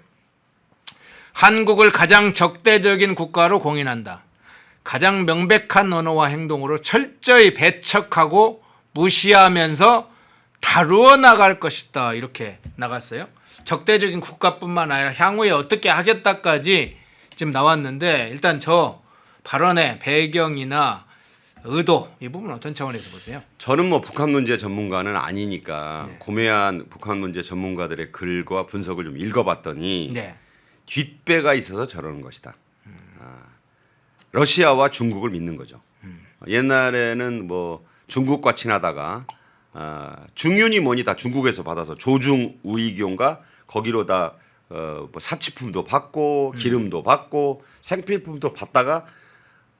한국을 가장 적대적인 국가로 공인한다. 가장 명백한 언어와 행동으로 철저히 배척하고 무시하면서 다루어 나갈 것이다. 이렇게 나갔어요. 적대적인 국가뿐만 아니라 향후에 어떻게 하겠다까지 지금 나왔는데 일단 저 발언의 배경이나 의도 이 부분은 어떤 차원에서 보세요?
저는 뭐 북한 문제 전문가는 아니니까
네.
고매한 북한 문제 전문가들의 글과 분석을 좀 읽어봤더니
네.
뒷배가 있어서 저러는 것이다. 러시아와 중국을 믿는 거죠. 옛날에는 뭐 중국과 친하다가 중윤이 뭐니 다 중국에서 받아서 조중 우이교인가 거기로 다 뭐 사치품도 받고 기름도 받고 생필품도 받다가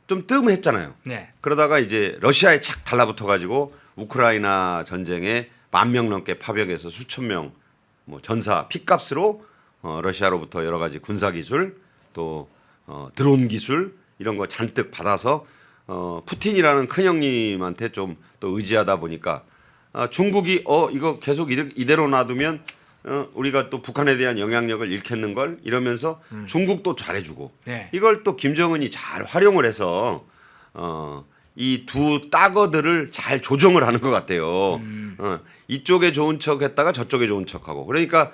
좀 뜸했잖아요.
네.
그러다가 이제 러시아에 착 달라붙어 가지고 우크라이나 전쟁에 10,000명 넘게 파병해서 수천 명 뭐 전사 핏값으로 러시아로부터 여러 가지 군사 기술 또 드론 기술 이런 거 잔뜩 받아서 푸틴이라는 큰 형님한테 좀 또 의지하다 보니까 중국이 이거 계속 이대로 놔두면 우리가 또 북한에 대한 영향력을 잃겠는 걸 이러면서 중국도 잘해주고
네.
이걸 또 김정은이 잘 활용을 해서 이 두 따거들을 잘 조정을 하는 것 같아요. 이쪽에 좋은 척했다가 저쪽에 좋은 척하고 그러니까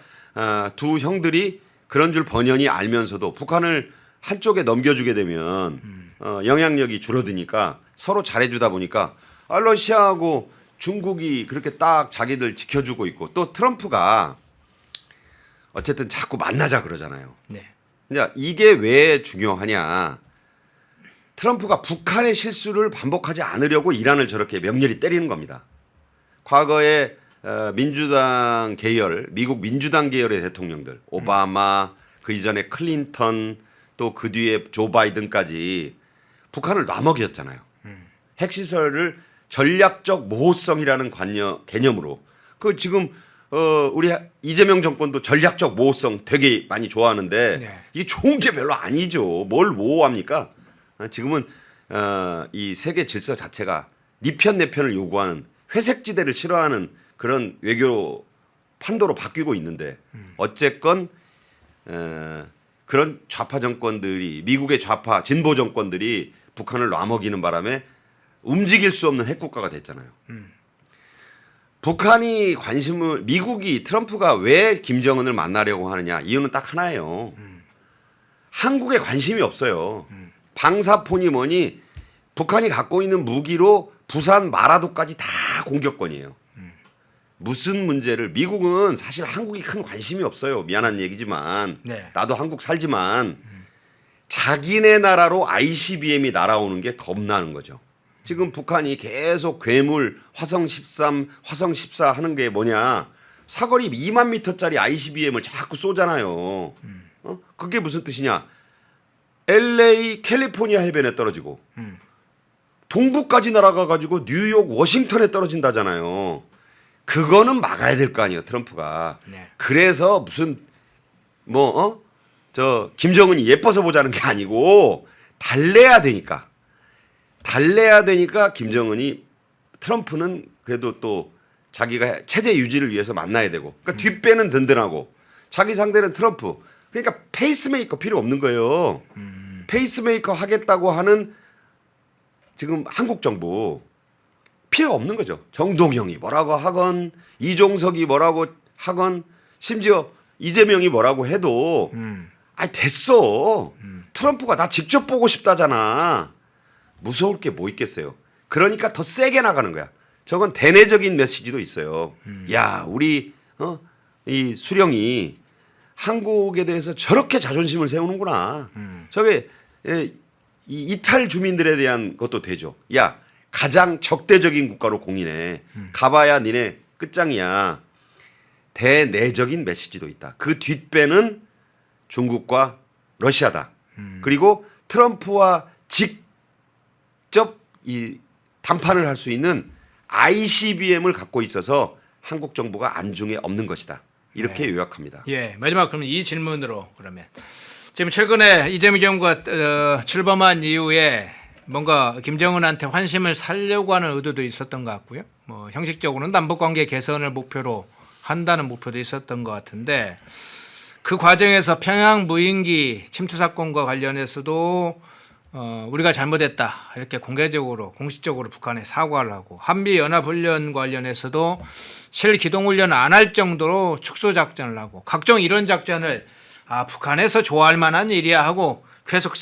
두 형들이 그런 줄 번연히 알면서도 북한을 한쪽에 넘겨주게 되면 영향력이 줄어드니까 서로 잘해주다 보니까 러시아하고 중국이 그렇게 딱 자기들 지켜주고 있고 또 트럼프가 어쨌든 자꾸 만나자 그러잖아요.
네.
이제 이게 왜 중요하냐? 트럼프가 북한의 실수를 반복하지 않으려고 이란을 저렇게 명렬히 때리는 겁니다. 과거에 민주당 계열, 미국 민주당 계열의 대통령들, 오바마, 그 이전에 클린턴, 또 그 뒤에 조 바이든까지 북한을 놔먹였잖아요. 핵시설을 전략적 모호성이라는 개념으로 그 지금 우리 이재명 정권도 전략적 모호성 되게 많이 좋아하는데
네.
이게 좋은 게 별로 아니죠. 뭘 모호합니까? 지금은 이 세계 질서 자체가 네 편 내 편을 요구하는 회색지대를 싫어하는 그런 외교 판도로 바뀌고 있는데 어쨌건 그런 좌파 정권들이 미국의 좌파 진보 정권들이 북한을 놔먹이는 바람에 움직일 수 없는 핵국가가 됐잖아요. 북한이 미국이 트럼프가 왜 김정은을 만나려고 하느냐 이유는 딱 하나예요. 한국에 관심이 없어요. 방사포니 뭐니 북한이 갖고 있는 무기로 부산 마라도까지 다 공격권이에요. 무슨 문제를 미국은 사실 한국이 큰 관심이 없어요. 미안한 얘기지만
네.
나도 한국 살지만 자기네 나라로 ICBM이 날아오는 게 겁나는 거죠. 지금 북한이 계속 괴물 화성 13, 화성 14 하는 게 뭐냐. 사거리 2만 미터짜리 ICBM을 자꾸 쏘잖아요. 그게 무슨 뜻이냐. LA 캘리포니아 해변에 떨어지고 동부까지 날아가 가지고 뉴욕 워싱턴에 떨어진다잖아요. 그거는 막아야 될 거 아니에요. 트럼프가.
네.
그래서 무슨 김정은이 예뻐서 보자는 게 아니고 달래야 되니까 김정은이 트럼프는 그래도 또 자기가 체제 유지를 위해서 만나야 되고 그러니까 뒷배는 든든하고 자기 상대는 트럼프 그러니까 페이스메이커 필요 없는 거예요. 페이스메이커 하겠다고 하는 지금 한국 정부 필요 없는 거죠. 정동영이 뭐라고 하건 이종석이 뭐라고 하건 심지어 이재명이 뭐라고 해도 됐어. 트럼프가 나 직접 보고 싶다잖아. 무서울 게 뭐 있겠어요. 그러니까 더 세게 나가는 거야. 저건 대내적인 메시지도 있어요. 야, 우리 이 수령이 한국에 대해서 저렇게 자존심을 세우는구나. 저게 이 이탈 주민들에 대한 것도 되죠. 야, 가장 적대적인 국가로 공인해. 가봐야 니네 끝장이야. 대내적인 메시지도 있다. 그 뒷배는 중국과 러시아다. 그리고 트럼프와 직접 이談판을 할 수 있는 ICBM을 갖고 있어서 한국 정부가 안중에 없는 것이다. 이렇게
네.
요약합니다.
예, 마지막 그러면 이 질문으로 그러면 지금 최근에 이재명 정부가 출범한 이후에 뭔가 김정은한테 환심을 살려고 하는 의도도 있었던 것 같고요. 뭐 형식적으로는 남북관계 개선을 목표로 한다는 목표도 있었던 것 같은데 그 과정에서 평양 무인기 침투 사건과 관련해서도 우리가 잘못했다 이렇게 공개적으로 공식적으로 북한에 사과를 하고 한미 연합훈련 관련해서도 실기동훈련 안 할 정도로 축소작전을 하고 각종 이런 작전을 북한에서 좋아할 만한 일이야 하고 계속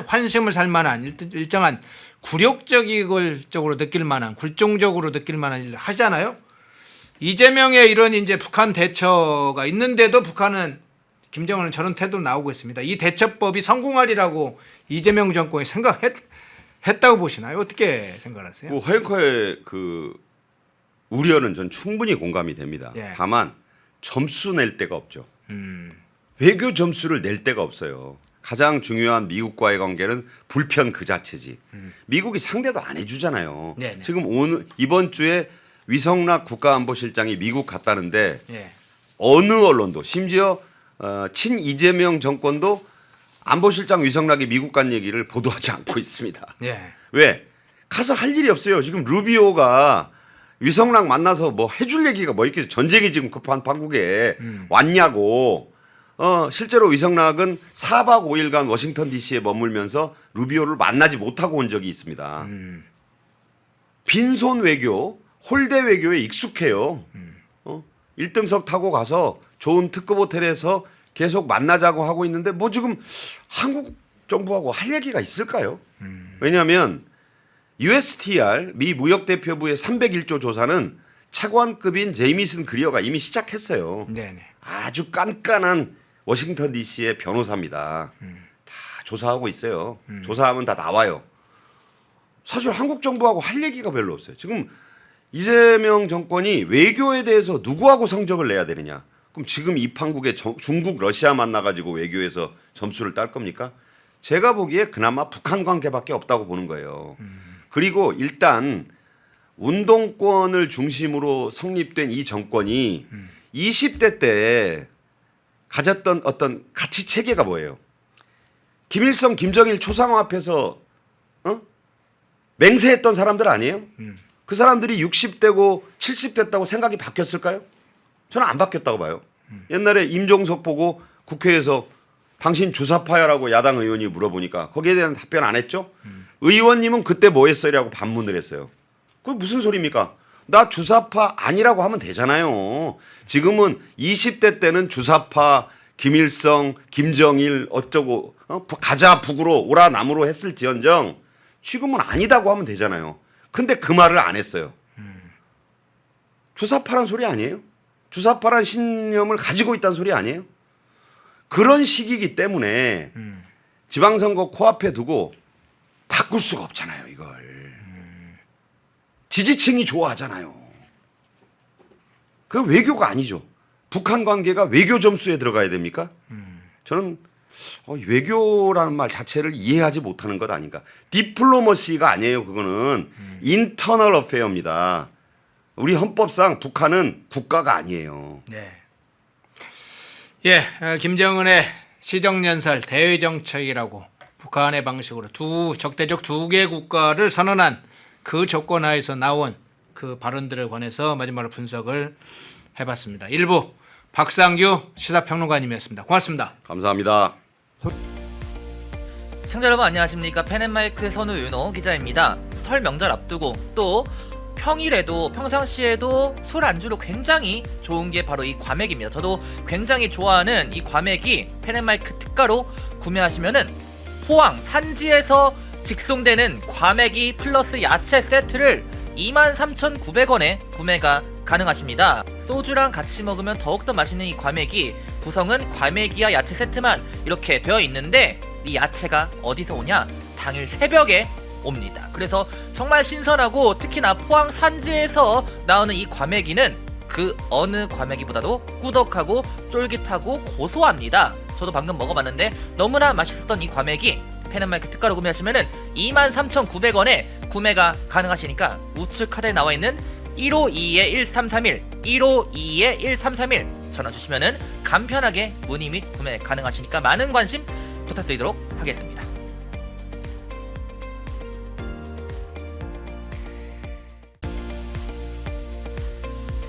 환심을 살 만한 일정한 굴욕적으로 느낄 만한 굴종적으로 느낄 만한 일을 하잖아요. 이재명의 이런 이제 북한 대처가 있는데도 북한은 김정은은 저런 태도로 나오고 있습니다. 이 대처법이 성공하리라고 이재명 정권이 생각했다고 보시나요? 어떻게 생각하세요?
뭐 허영커의 그 우려는 전 충분히 공감이 됩니다.
예.
다만 점수 낼 데가 없죠. 외교 점수를 낼 데가 없어요. 가장 중요한 미국과의 관계는 불편 그 자체지. 미국이 상대도 안 해주잖아요.
네네.
지금 이번 주에 위성락 국가안보실장이 미국 갔다는데
예.
어느 언론도 심지어 친 이재명 정권도 안보실장 위성락이 미국 간 얘기를 보도하지 않고 있습니다.
예.
왜? 가서 할 일이 없어요. 지금 루비오가 위성락 만나서 뭐 해줄 얘기가 뭐 있겠죠. 전쟁이 지금 급한 판국에 왔냐고. 실제로 위성락은 4박 5일간 워싱턴 DC에 머물면서 루비오를 만나지 못하고 온 적이 있습니다. 빈손 외교, 홀대 외교에 익숙해요. 1등석 타고 가서 좋은 특급 호텔에서 계속 만나자고 하고 있는데 뭐 지금 한국 정부하고 할 얘기가 있을까요? 왜냐하면 USTR 미 무역대표부의 301조 조사는 차관급인 제이미슨 그리어가 이미 시작했어요.
네네.
아주 깐깐한 워싱턴 DC의 변호사입니다. 다 조사하고 있어요. 조사하면 다 나와요. 사실 한국 정부하고 할 얘기가 별로 없어요. 지금 이재명 정권이 외교에 대해서 누구하고 성적을 내야 되느냐. 그럼 지금 이 판국에 중국, 러시아 만나가지고 외교에서 점수를 딸 겁니까? 제가 보기에 그나마 북한 관계밖에 없다고 보는 거예요. 그리고 일단 운동권을 중심으로 성립된 이 정권이 20대 때 가졌던 어떤 가치 체계가 뭐예요? 김일성, 김정일 초상화 앞에서 맹세했던 사람들 아니에요? 그 사람들이 60대고 70대다고 생각이 바뀌었을까요? 저는 안 바뀌었다고 봐요. 옛날에 임종석 보고 국회에서 당신 주사파야라고 야당 의원이 물어보니까 거기에 대한 답변 안 했죠? 의원님은 그때 뭐 했어요라고 반문을 했어요. 그게 무슨 소리입니까? 나 주사파 아니라고 하면 되잖아요. 지금은 20대 때는 주사파, 김일성, 김정일 어쩌고 가자 북으로 오라 남으로 했을지언정 지금은 아니다고 하면 되잖아요. 근데 그 말을 안 했어요. 주사파란 소리 아니에요? 주사파란 신념을 가지고 있다는 소리 아니에요? 그런 시기이기 때문에 지방선거 코앞에 두고 바꿀 수가 없잖아요, 이걸. 지지층이 좋아하잖아요. 그 외교가 아니죠. 북한 관계가 외교 점수에 들어가야 됩니까? 저는 외교라는 말 자체를 이해하지 못하는 것 아닌가. 디플로머시가 아니에요. 그거는 인터널 어페어입니다. 우리 헌법상 북한은 국가가 아니에요.
네. 예, 김정은의 시정연설 대외정책이라고 북한의 방식으로 적대적 두 개 국가를 선언한 그 조건 하에서 나온 그 발언들을 관해서 마지막으로 분석을 해봤습니다. 1부 박상규 시사평론가님이었습니다. 고맙습니다.
감사합니다.
시청자 여러분 안녕하십니까. 펜앤마이크 선우윤호 기자입니다. 설 명절 앞두고 또 평일에도 평상시에도 술 안주로 굉장히 좋은 게 바로 이 과메기입니다. 저도 굉장히 좋아하는 이 과메기 펜앤마이크 특가로 구매하시면은 포항 산지에서 직송되는 과메기 플러스 야채 세트를 23,900원에 구매가 가능하십니다. 소주랑 같이 먹으면 더욱더 맛있는 이 과메기, 구성은 과메기와 야채 세트만 이렇게 되어 있는데 이 야채가 어디서 오냐? 당일 새벽에 옵니다. 그래서 정말 신선하고 특히나 포항 산지에서 나오는 이 과메기는 그 어느 과메기보다도 꾸덕하고 쫄깃하고 고소합니다. 저도 방금 먹어봤는데 너무나 맛있었던 이 과메기 펜앤마이크 특가로 구매하시면은 23,900원에 구매가 가능하시니까 우측 카드에 나와있는 152-1331 152-1331 전화 주시면은 간편하게 문의 및 구매 가능하시니까 많은 관심 부탁드리도록 하겠습니다.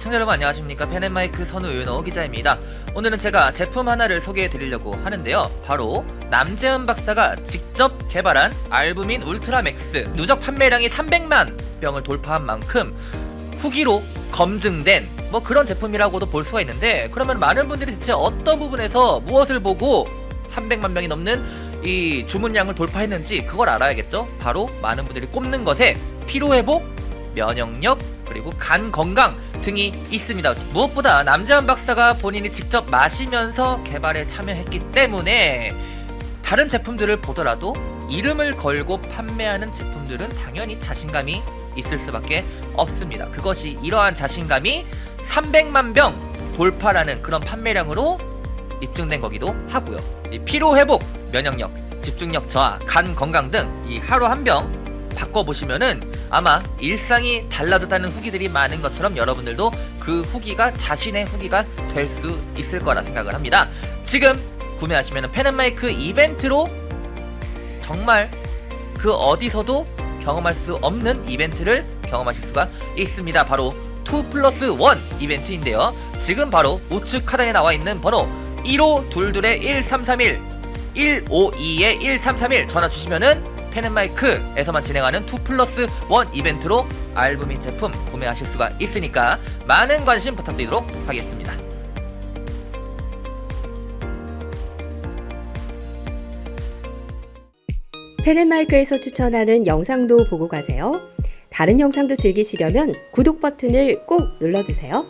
시청자 여러분 안녕하십니까. 펜앤마이크 선우윤호 기자입니다. 오늘은 제가 제품 하나를 소개해 드리려고 하는데요. 바로 남재은 박사가 직접 개발한 알부민 울트라맥스, 누적 판매량이 300만 병을 돌파한 만큼 후기로 검증된 뭐 그런 제품이라고도 볼 수가 있는데, 그러면 많은 분들이 대체 어떤 부분에서 무엇을 보고 300만 병이 넘는 이 주문량을 돌파했는지 그걸 알아야겠죠. 바로 많은 분들이 꼽는 것에 피로회복, 면역력, 그리고 간 건강 등이 있습니다. 무엇보다 남재은 박사가 본인이 직접 마시면서 개발에 참여했기 때문에 다른 제품들을 보더라도 이름을 걸고 판매하는 제품들은 당연히 자신감이 있을 수밖에 없습니다. 그것이 이러한 자신감이 300만 병 돌파라는 그런 판매량으로 입증된 거기도 하고요. 이 피로회복, 면역력, 집중력 저하, 간 건강 등 이 하루 한 병 바꿔보시면은 아마 일상이 달라졌다는 후기들이 많은 것처럼 여러분들도 그 후기가 자신의 후기가 될 수 있을 거라 생각을 합니다. 지금 구매하시면 펜앤마이크 이벤트로 정말 그 어디서도 경험할 수 없는 이벤트를 경험하실 수가 있습니다. 바로 2+1 이벤트인데요. 지금 바로 우측 하단에 나와 있는 번호 1522-1331 152-1331 전화 주시면은 펜앤마이크에서만 진행하는 2+1 이벤트로 알부민 제품 구매하실 수가 있으니까 많은 관심 부탁드리도록 하겠습니다.
펜앤마이크에서 추천하는 영상도 보고 가세요. 다른 영상도 즐기시려면 구독 버튼을 꼭 눌러주세요.